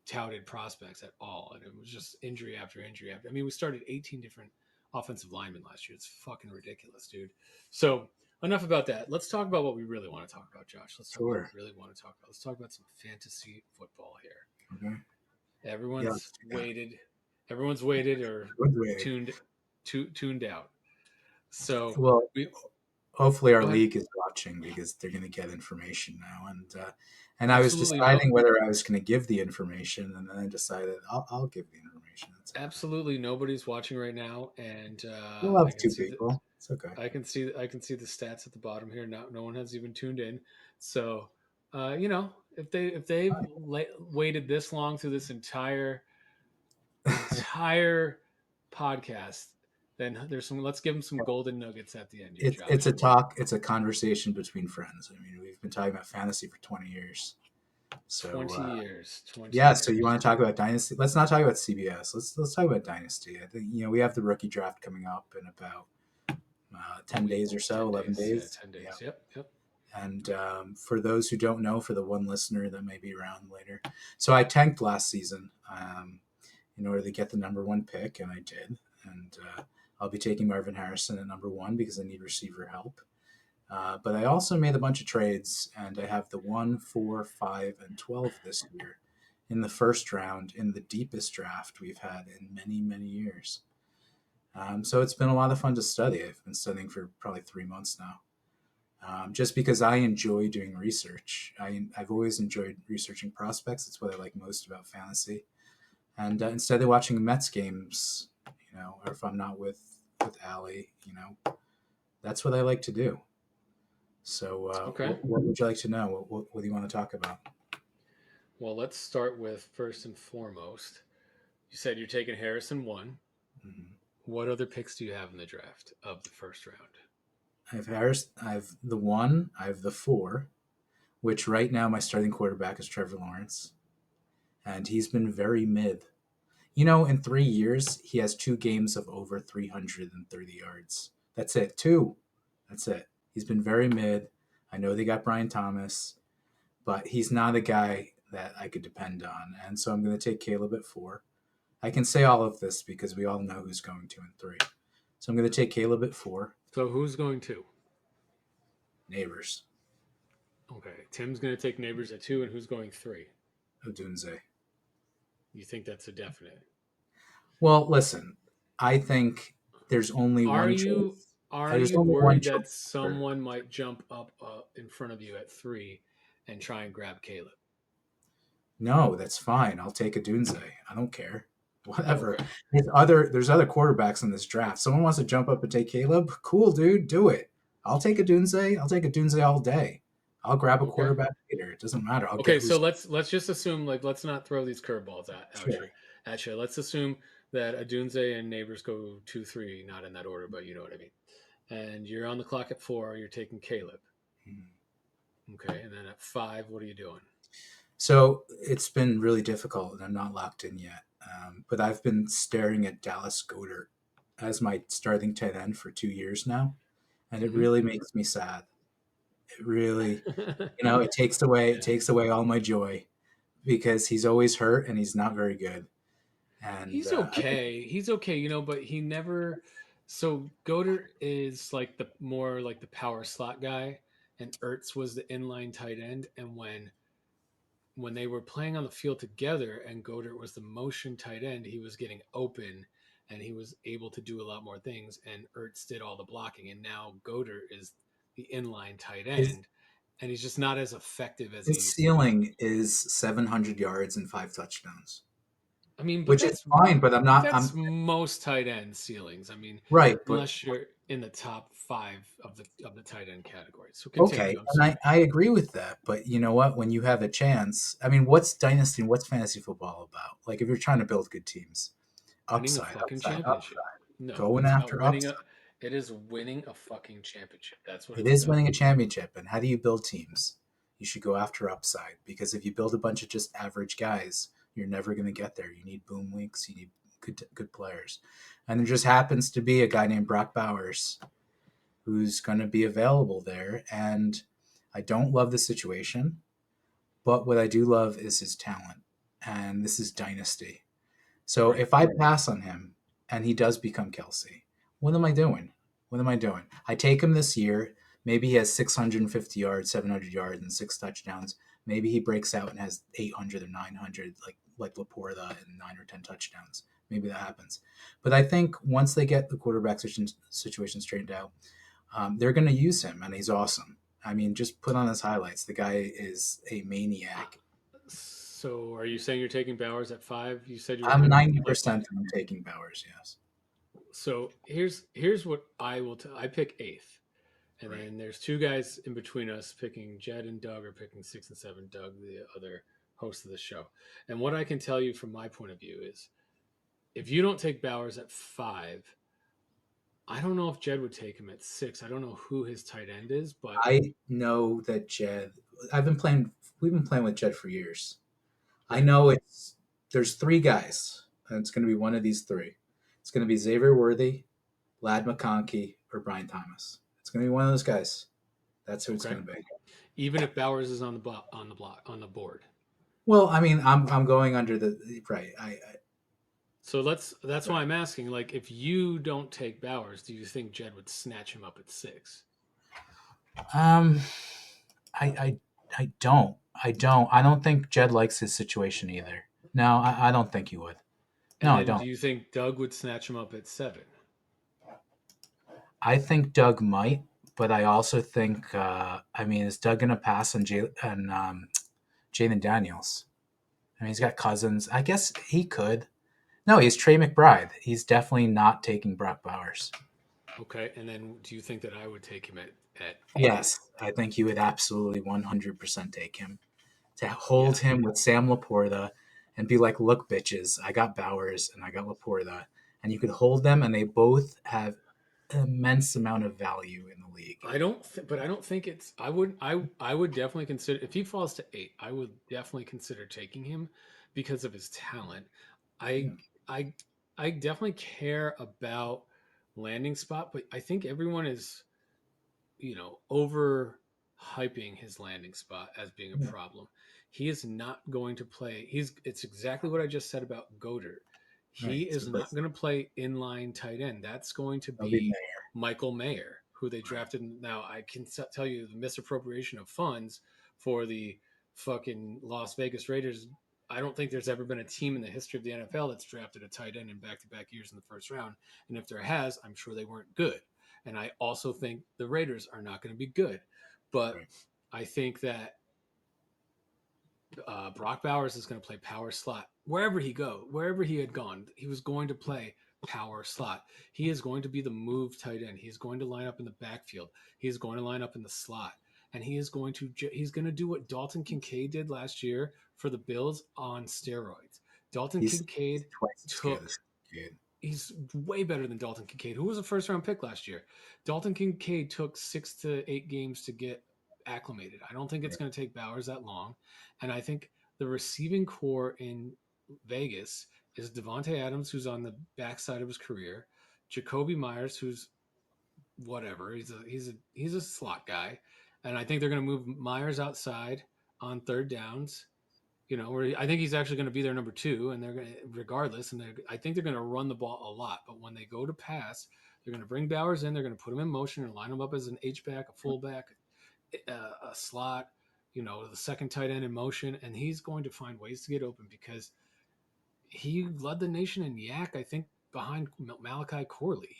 touted prospects at all, and it was just injury after injury after. I mean, we started 18 different offensive linemen last year. It's fucking ridiculous, dude. So enough about that. Let's talk about what we really want to talk about, Josh. Let's talk about what Sure. we really want to talk about. Let's talk about some fantasy football here. Okay. Yeah, Everyone's let's do that. waited. Everyone's waited or Good way. tuned tuned out. So Well, we hopefully our go ahead. league is watching because they're going to get information now. And I was Absolutely no. deciding whether I was going to give the information, and then I decided I'll give the information. That's okay. Absolutely nobody's watching right now, and We'll I have can two see that. people. It's okay. I can see the stats at the bottom here. Now, no one has even tuned in. So, if they've waited this long through this entire podcast, then there's some. Let's give them some golden nuggets at the end here, It's Josh. a talk. It's a conversation between friends. I mean, we've been talking about fantasy for 20 years. So 20 years. 20 yeah. So you years. want to talk about Dynasty? Let's not talk about CBS. Let's talk about Dynasty. I think we have the rookie draft coming up in about 10 We days or so, 10 11 days. Yeah, days. 10 days. Yeah. Yep. Yep. And for those who don't know, for the one listener that may be around later, so I tanked last season in order to get the number one pick, and I did. And I'll be taking Marvin Harrison at number one because I need receiver help. But I also made a bunch of trades, and I have the 1, 4, 5, and 12 this year in the first round in the deepest draft we've had in many, many years. So it's been a lot of fun to study. I've been studying for probably 3 months now. Just because I enjoy doing research. I've always enjoyed researching prospects. It's what I like most about fantasy. And instead of watching Mets games, or if I'm not with Allie, that's what I like to do. So, Okay. what would you like to know? What do you want to talk about? Well, let's start with first and foremost. You said you're taking Harrison one. Mm-hmm. What other picks do you have in the draft of the first round? I have Harris. I have the 1. I have the 4, which right now my starting quarterback is Trevor Lawrence, and he's been very mid. In 3 years, he has 2 games of over 330 yards. That's it. 2. That's it. He's been very mid. I know they got Brian Thomas, but he's not a guy that I could depend on. And so I'm going to take Caleb at 4. I can say all of this because we all know who's going 2 and 3. So I'm going to take Caleb at 4. So who's going to? Neighbors. Okay, Tim's going to take Neighbors at 2, and who's going 3? Odunze. You think that's a definite? Well, listen, I think there's only Are one you choice. are There's you only one worried choice. that someone might jump up in front of you at 3 and try and grab Caleb? No, that's fine. I'll take a Dunze. I don't care. Whatever. Okay. There's other quarterbacks in this draft. Someone wants to jump up and take Caleb. Cool, dude. Do it. I'll take a Dunze. I'll take a Dunze all day. I'll grab a Okay. quarterback later. It doesn't matter. I'll get Okay, so who's let's just assume, like, let's not throw these curveballs sure. at you. Let's assume that Adunze and Neighbors go 2-3, not in that order, but you know what I mean. And you're on the clock at 4. You're taking Caleb. Okay, and then at 5, what are you doing? So it's been really difficult, and I'm not locked in yet. But I've been staring at Dallas Goedert as my starting tight end for 2 years now, and it Mm-hmm. really makes me sad. It really, it takes away all my joy because he's always hurt and he's not very good. And He's okay. He's okay, but he never. So Goder is like the more like the power slot guy, and Ertz was the inline tight end. And when they were playing on the field together, and Goder was the motion tight end, he was getting open, and he was able to do a lot more things. And Ertz did all the blocking, and now Goder is the inline tight his end, and he's just not as effective as he his used to be. ceiling is 700 yards and 5 touchdowns, I mean, but which is fine. But I'm not. that's I'm most tight end ceilings. I mean, right. But unless you're in the top 5 of the tight end category. So okay, continue. I'm and sorry. I agree with that. But you know what? When you have a chance, I mean, what's dynasty and what's fantasy football about? Like if you're trying to build good teams, Winning a upside, fucking upside, championship. upside, No, going it's about after winning upside. a. It is winning a fucking championship. That's what It it's is about. winning a championship. And how do you build teams? You should go after upside because if you build a bunch of just average guys, you're never going to get there. You need boom weeks. You need good players. And there just happens to be a guy named Brock Bowers who's going to be available there. And I don't love the situation, but what I do love is his talent. and this is Dynasty. So Right. if I pass on him and he does become Kelsey, what am I doing? What am I doing? I take him this year. Maybe he has 650 yards, 700 yards, and 6 touchdowns. Maybe he breaks out and has 800 or 900, like Laporta, and 9 or 10 touchdowns. Maybe that happens. But I think once they get the quarterback situation straightened out, they're going to use him, and he's awesome. I mean, just put on his highlights. The guy is a maniac. So are you saying you're taking Bowers at 5? You said you were I'm going to 90% I'm taking Bowers, yes. So here's what I will I pick eighth. And Right. then there's two guys in between us picking Jed and Doug are picking 6 and 7, Doug, the other host of the show. And what I can tell you from my point of view is if you don't take Bowers at 5, I don't know if Jed would take him at 6. I don't know who his tight end is, but I know that Jed. I've been playing. We've been playing with Jed for years. I right. know there's three guys, and it's going to be one of these three. It's going to be Xavier Worthy, Lad McConkey, or Brian Thomas. It's going to be one of those guys. That's who it's Okay. going to be. Even if Bowers is on the block on the board. Well, I mean, I'm going under the right. So that's why Right. I'm asking, like, if you don't take Bowers, do you think Jed would snatch him up at 6? Um, I I I don't. I don't think Jed likes his situation either. No, I don't think he would. No, And I then do don't. you think Doug would snatch him up at 7? I think Doug might, but I also think, I mean, is Doug going to pass on Jaden Daniels? I mean, he's got Cousins. I guess he could. No, he's Trey McBride. He's definitely not taking Brock Bowers. Okay, and then do you think that I would take him at 8? Yes, I think you would absolutely 100% take him. To Yeah, hold him with Sam Laporta and be like, look, bitches, I got Bowers and I got Laporta. And you could hold them, and they both have immense amount of value in the league. but I don't think it's. I would definitely consider if he falls to 8. I would definitely consider taking him because of his talent. I Yeah, I I definitely care about landing spot, but I think everyone is over hyping his landing spot as being a yeah, problem. He is not going to play. It's exactly what I just said about Goddard. He right. So is not going to play inline tight end. That's going to that'll be be Michael Mayer, who they right. drafted. Now I can tell you the misappropriation of funds for the fucking Las Vegas Raiders. I don't think there's ever been a team in the history of the NFL that's drafted a tight end in back-to-back years in the first round. And if there has, I'm sure they weren't good. And I also think the Raiders are not going to be good. But Right. I think that Brock Bowers is going to play power slot wherever he go, wherever he had gone. He was going to play power slot. He is going to be the move tight end. He's going to line up in the backfield. He's going to line up in the slot, and he's going to do what Dalton Kincaid did last year for the Bills on steroids. Dalton He's Kincaid twice as good took as kid. he's way better than Dalton Kincaid, who was a first round pick last year. Dalton Kincaid took 6 to 8 games to get acclimated. I don't think it's Right. going to take Bowers that long. And I think the receiving core in Vegas is Devontae Adams, who's on the backside of his career, Jacoby Myers, who's whatever. He's a slot guy. And I think they're going to move Myers outside on third downs, where I think he's actually going to be their number 2, and they're going to, regardless, and I think they're going to run the ball a lot. But when they go to pass, they're going to bring Bowers in, they're going to put him in motion and line him up as an H back, a fullback, a slot, the second tight end in motion, and he's going to find ways to get open because he led the nation in yak. I think behind Malachi Corley,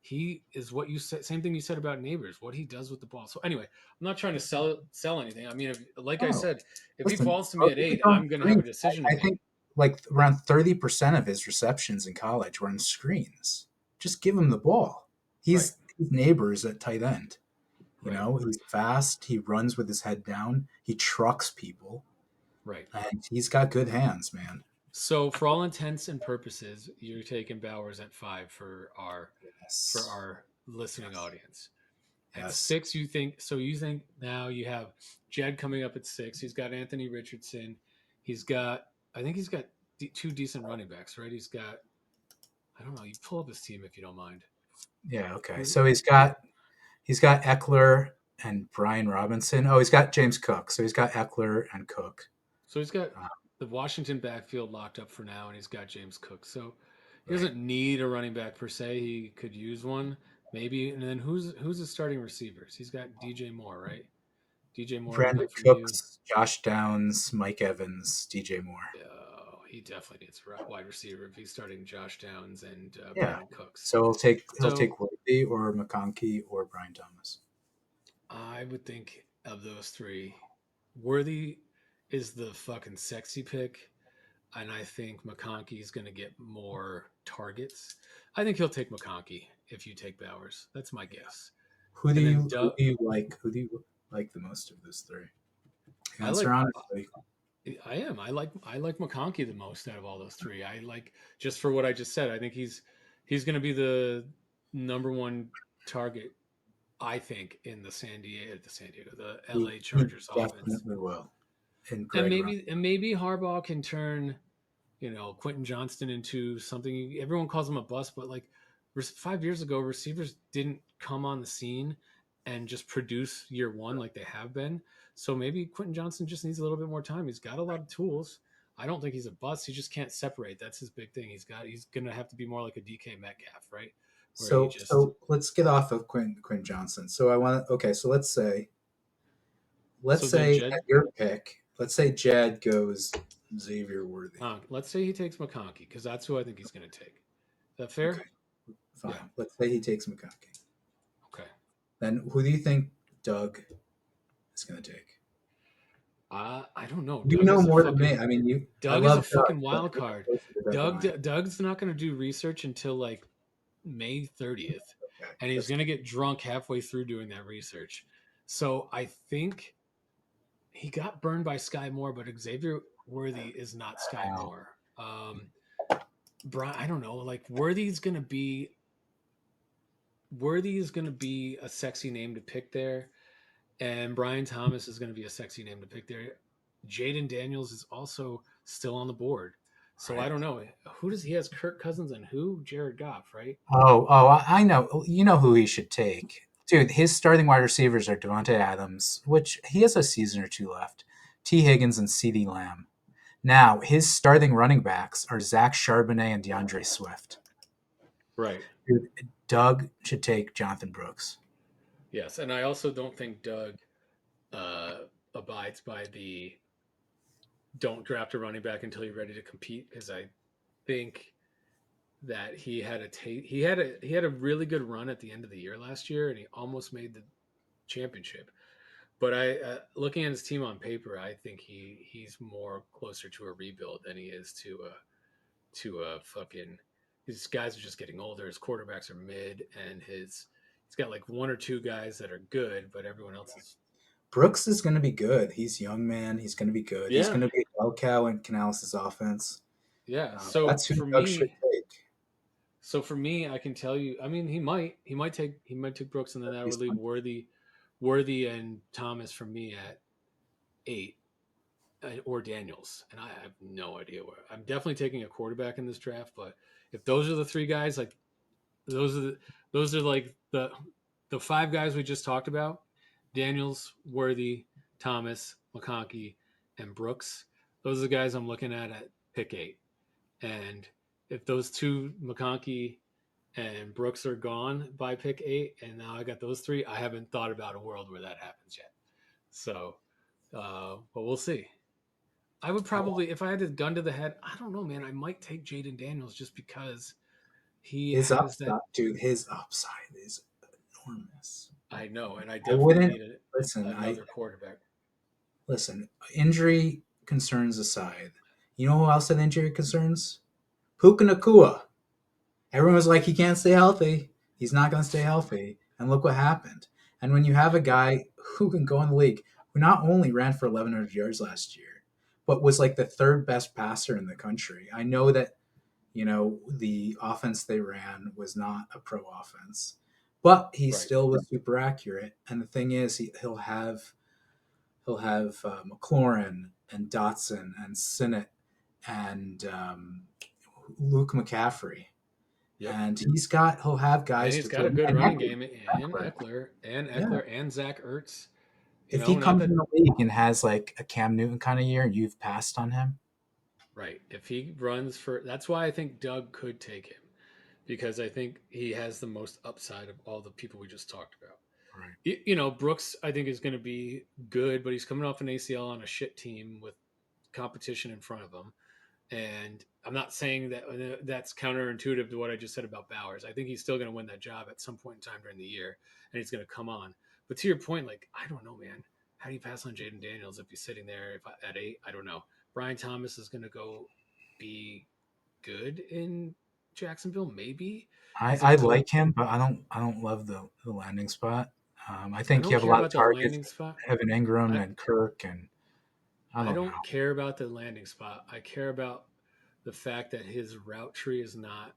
he is what you said. Same thing you said about Neighbors. What he does with the ball. So anyway, I'm not trying to sell anything. I mean, like I Oh, said, if he listen, falls to me at look at 8, on I'm going to have a screens. decision to I make. think like around 30% of his receptions in college were on screens. Just give him the ball. Right, He's neighbors at tight end. right, He's fast. He runs with his head down. He trucks people, right. and he's got good hands, man. So for all intents and purposes, you're taking Bowers at 5 for Yes, our listening yes, audience. At yes. 6, you think now you have Jed coming up at 6. He's got Anthony Richardson. I think he's got two decent running backs, right? I don't know. You pull up his team if you don't mind. Yeah. Okay. Who, So he's got Eckler and Brian Robinson. Oh, he's got James Cook. So he's got Eckler and Cook. so he's got Uh, the Washington backfield locked up for now, and he's got James Cook, so he Right. doesn't need a running back per se. He could use one maybe. And then who's his starting receivers? He's got DJ Moore, right? DJ Moore we Brandon got from you. Cooks, Josh Downs, Mike Evans, DJ Moore. Oh, he definitely needs a wide receiver if he's starting Josh Downs and Yeah. Brandon Cooks. So he'll take So Worthy or McConkey or Brian Thomas. I would think of those three, Worthy is the fucking sexy pick, and I think McConkey is going to get more targets. I think he'll take McConkey if you take Bowers. That's my guess. Who do And then you who do you like? Who do you like the most of those three? I Answer like honestly. I like McConkey the most out of all those three. I like just for what I just said. I think he's going to be the number one target. I think in the LA He Chargers offense, definitely will. And and Greg Roman. maybe Harbaugh can turn Quentin Johnston into something. Everyone calls him a bust, but like 5 years ago, receivers didn't come on the scene and just produce year one like they have been. So maybe Quentin Johnston just needs a little bit more time. He's got a lot of tools. I don't think he's a bust. He just can't separate. That's his big thing. He's gonna have to be more like a DK Metcalf, right? Where he just So let's get off of Quinn Johnson. So I want to okay. So let's so then say at Jed. your pick, let's say Jed goes Xavier Worthy. Let's say he takes McConkey because that's who I think he's gonna take. Is that Okay, fair? Yeah. fine. Let's say he takes McConkey. Okay. Then who do you think Doug is going to take? I don't know. You Doug know is a more than me. fucking I mean, I Doug is a love Doug, fucking but wild you're card. closer to Doug than I am. Doug's not going to do research until like May 30th, Okay, and he's that's going to get drunk halfway through doing that research. So I think he got burned by Sky Moore, but Xavier Worthy is not Sky wow. Moore. Brian, I don't know. Like Worthy is going to be a sexy name to pick there, and Brian Thomas is going to be a sexy name to pick there. Jaden Daniels is also still on the board. So I Right. don't know. Who does he has Kirk Cousins and who? Jared Goff, right? I know. You know who he should take. Dude, his starting wide receivers are Devontae Adams, which he has a season or two left, T. Higgins, and CeeDee Lamb. Now, his starting running backs are Zach Charbonnet and DeAndre Swift. Right. Dude, Doug should take Jonathan Brooks. Yes, and I also don't think Doug uh, abides by the don't draft a running back until you're ready to compete because I think that he had a really good run at the end of the year last year and he almost made the championship. But looking at his team on paper, I think he's more closer to a rebuild than he is to a fucking. These guys are just getting older. His quarterbacks are mid, and he's got like one or two guys that are good, but everyone else is. Brooks is going to be good. He's young man. He's going to be good. He's Yeah, going to be a bell cow in Canales' offense. yeah. That's who Doug should take. So for me, I can tell you. I mean, he might take Brooks, and then That'd that be would leave fun. Worthy and Thomas for me at 8. Or Daniels, and I have no idea where. I'm definitely taking a quarterback in this draft, but if those are the three guys, like those are like the five guys we just talked about: Daniels, Worthy, Thomas, McConkey, and Brooks. Those are the guys I'm looking at pick 8. And if those two McConkey and Brooks are gone by pick 8, and now I got those three, I haven't thought about a world where that happens yet. So, but we'll see. I would probably, if I had a gun to the head, I don't know, man. I might take Jaden Daniels just because he His has that. upside, dude, his upside is enormous. I know, and I I definitely wouldn't need listen. I another quarterback. listen. Injury concerns aside, you know who else had injury concerns? Puka Nakua. Everyone was like, he can't stay healthy. He's not going to stay healthy. And look what happened. And when you have a guy who can go in the league, who not only ran for 1,100 yards last year, but was like the third best passer in the country. I know that, the offense they ran was not a pro offense, but he Right. still was super accurate. And the thing is, he'll have McLaurin and Dotson and Sinnott and Luke McCaffrey, Yep. and he'll have And guys he's to got throw. a good And running Eckler, game, and Eckler. Yeah, Eckler and Zach Ertz. if he Not comes that. in the league and has like a Cam Newton kind of year, and you've passed on him. Right. If he runs for, that's why I think Doug could take him because I think he has the most upside of all the people we just talked about. Right. Brooks, I think, is going to be good, but he's coming off an ACL on a shit team with competition in front of him. And I'm not saying that that's counterintuitive to what I just said about Bowers. I think he's still going to win that job at some point in time during the year, and he's going to come on. But to your point, like, I don't know, man. How do you pass on Jaden Daniels if he's sitting there at 8? I don't know. Brian Thomas is going to go be good in Jacksonville, maybe. I, He's a I good. like him, but I don't love the landing spot. I I think you don't have a care lot of about the targets, landing spot. Evan Ingram I and Kirk, and I I don't know. don't care about the landing spot. I care about the fact that his route tree is not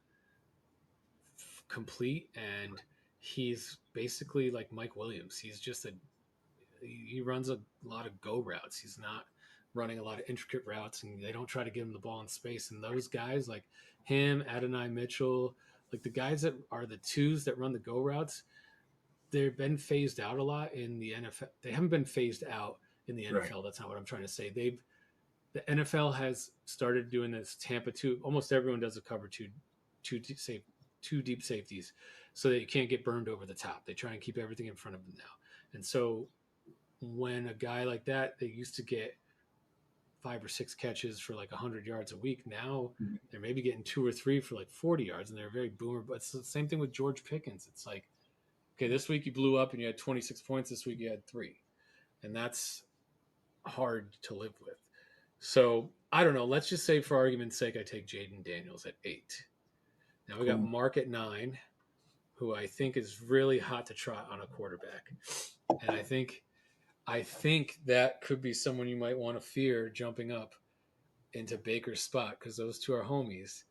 complete, and he's basically like Mike Williams. He runs a lot of go routes. He's not running a lot of intricate routes, and they don't try to give him the ball in space. And those guys like him, Adonai Mitchell, like the guys that are the twos that run the go routes, they've been phased out a lot in the NFL. They haven't been phased out in the Right. NFL. That's not what I'm trying to say. The NFL has started doing this Tampa two. Almost everyone does a cover two deep safe, two deep safeties, so that you can't get burned over the top. They try and keep everything in front of them now. And so when a guy like that, they used to get 5 or 6 catches for like 100 yards a week. Now they're maybe getting 2 or 3 for like 40 yards, and they're very boomer. But it's the same thing with George Pickens. It's like, okay, this week you blew up and you had 26 points. This week you had 3, and that's hard to live with. So I don't know. Let's just say, for argument's sake, I take Jaden Daniels at 8. Now we got Cool. Mark at 9, who I think is really hot to trot on a quarterback, and I think that could be someone you might want to fear jumping up into Baker's spot because those two are homies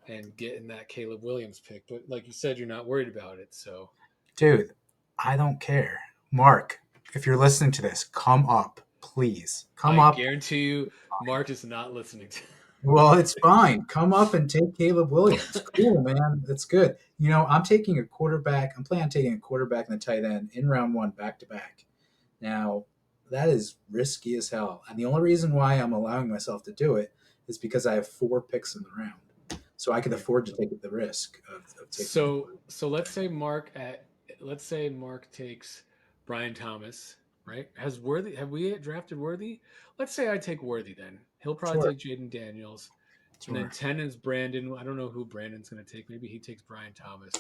and getting that Caleb Williams pick. But like you said, you're not worried about it. So Dude, I don't care. Mark, if you're listening to this, come up, please. Come I up. guarantee you, Mark is not listening to. Well, it's fine. Come up and take Caleb Williams. Cool, man. That's good. I'm taking a quarterback. I'm planning on taking a quarterback and a tight end in round one, back to back. Now, that is risky as hell. And the only reason why I'm allowing myself to do it is because I have 4 picks in the round. So I can Right. afford to take the risk of taking a So let's say Mark takes Brian Thomas, right? Has Worthy have we drafted Worthy? Let's say I take Worthy then. He'll probably Sure, take Jaden Daniels. And then sure. 10 is Brandon. I don't know who Brandon's gonna take. Maybe he takes Brian Thomas.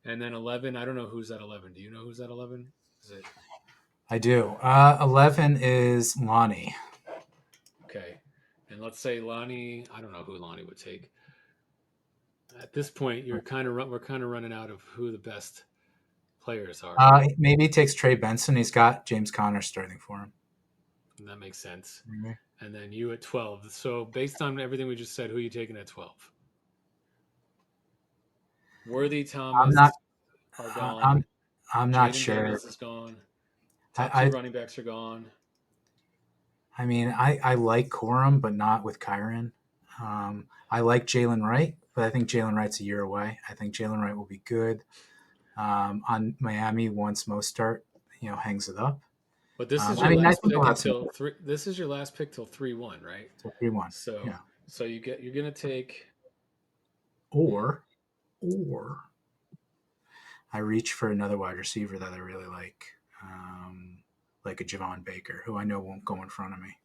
And then 11, I don't know who's at 11. Do you know who's at 11? Is it I do. 11 is Lonnie. okay? And let's say Lonnie, I don't know who Lonnie would take. At this point, we're kind of running out of who the best players are, right? Maybe he takes Trey Benson. He's got James Conner starting for him. And that makes sense. Maybe. And then you at 12. So based on everything we just said, who are you taking at 12? Worthy, I'm Thomas not. are I- I'm. gone. I'm not Jaden sure. Daniels is gone. I. Top two I, running backs are gone. I mean, I like Corum, but not with Kyron. I like Jalen Wright, but I think Jalen Wright's a year away. I think Jalen Wright will be good on Miami once Mostert, hangs it up. But this is I your mean, I last think pick he'll have some until 3. This is your last pick till 3-1, right? so 3-1. So Yeah. you're gonna take Or, or I reach for another wide receiver that I really like a Javon Baker, who I know won't go in front of me.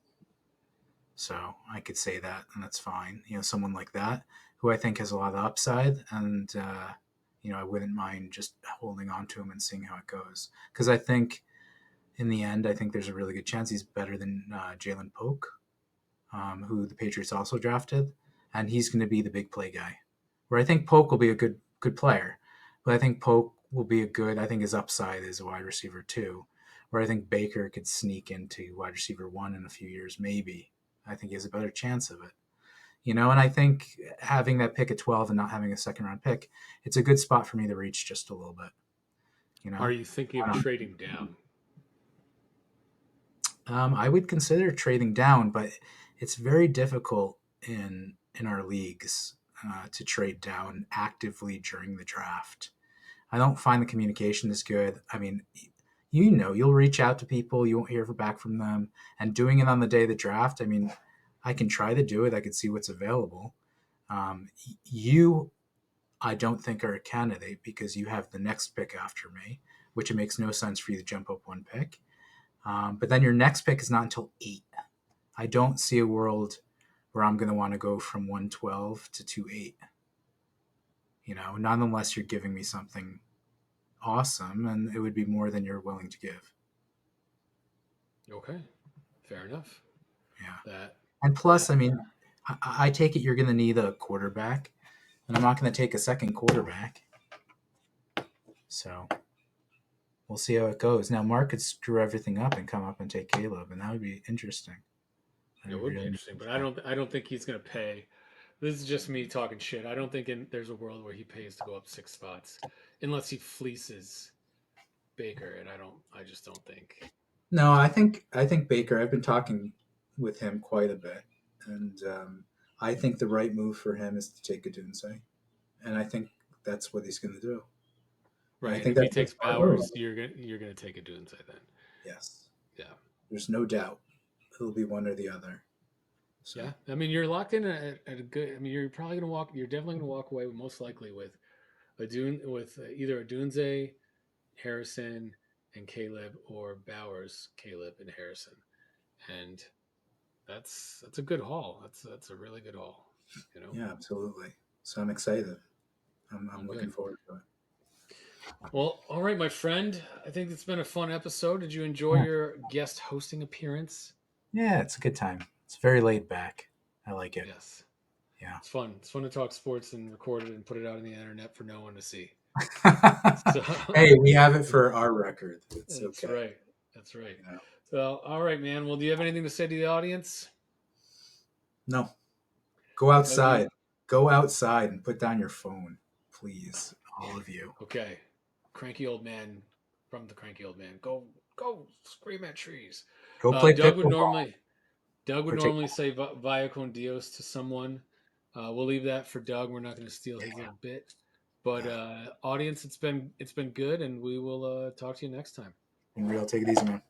So I could say that, and that's fine. Someone like that who I think has a lot of upside, and I wouldn't mind just holding on to him and seeing how it goes. Because I think in the end, I think there's a really good chance he's better than Jalen Polk, who the Patriots also drafted, and he's going to be the big play guy. Where I think Polk will be a good player, but I think Polk will be I think his upside is a wide receiver too. Where I think Baker could sneak into wide receiver 1 in a few years, maybe. I think he has a better chance of it. And I think having that pick at 12 and not having a second round pick, it's a good spot for me to reach just a little bit. You are know, you thinking of trading down? I would consider trading down, but it's very difficult in our leagues to trade down actively during the draft. I don't find the communication as good. I mean, you'll reach out to people, you won't hear back from them, and doing it on the day of the draft. I mean, I can try to do it. I can see what's available. You, I don't think are a candidate because you have the next pick after me, which it makes no sense for you to jump up one pick. But then your next pick is not until 8. I don't see a world where I'm going to want to go from 112 to 28. Not unless you're giving me something awesome, and it would be more than you're willing to give. Okay, fair enough. Yeah. That And plus, that I mean, I take it you're going to need a quarterback, and I'm not going to take a second quarterback. So we'll see how it goes. Now, Mark could screw everything up and come up and take Caleb, and that would be interesting. it would be interesting, but I don't think he's going to pay. This is just me talking shit. I don't think there's a world where he pays to go up 6 spots, unless he fleeces Baker, and I just don't think. No, I think Baker. I've been talking with him quite a bit, and I think the right move for him is to take a Dunze, and I think that's what he's going to do. And I Right, and think if he that's a takes smart move. Bowers, you're gonna take a Dunze then. Yes, Yeah, there's no doubt it'll be one or the other. So yeah. I mean, you're locked in at a good. I mean, you're probably gonna walk. You're definitely gonna walk away, most likely with either a Dunze, Harrison, and Caleb, or Bowers, Caleb, and Harrison, and that's a good haul. That's a really good haul. You know, yeah, absolutely. So I'm excited. I'm well, looking good. forward to it. Well, all right, my friend. I think it's been a fun episode. Did you enjoy Yeah, your guest hosting appearance? yeah, it's a good time. It's very laid back. I like it. Yes. Yeah. It's fun. It's fun to talk sports and record it and put it out on the internet for no one to see. So Hey, we have it for our record. It's that's okay. right. That's right. You know. So, all right, man. Well, do you have anything to say to the audience? No, go Doug, you outside. Go outside and put down your phone, please, all of you. okay? Cranky old man from the cranky old man. Go scream at trees. Go Uh, play Doug would pickleball normally Doug would or take. normally say via con Dios to someone. We'll leave that for Doug. We're not going to steal his little bit. But Yeah. audience, it's been good, and we will talk to you next time. In real, take it easy, man.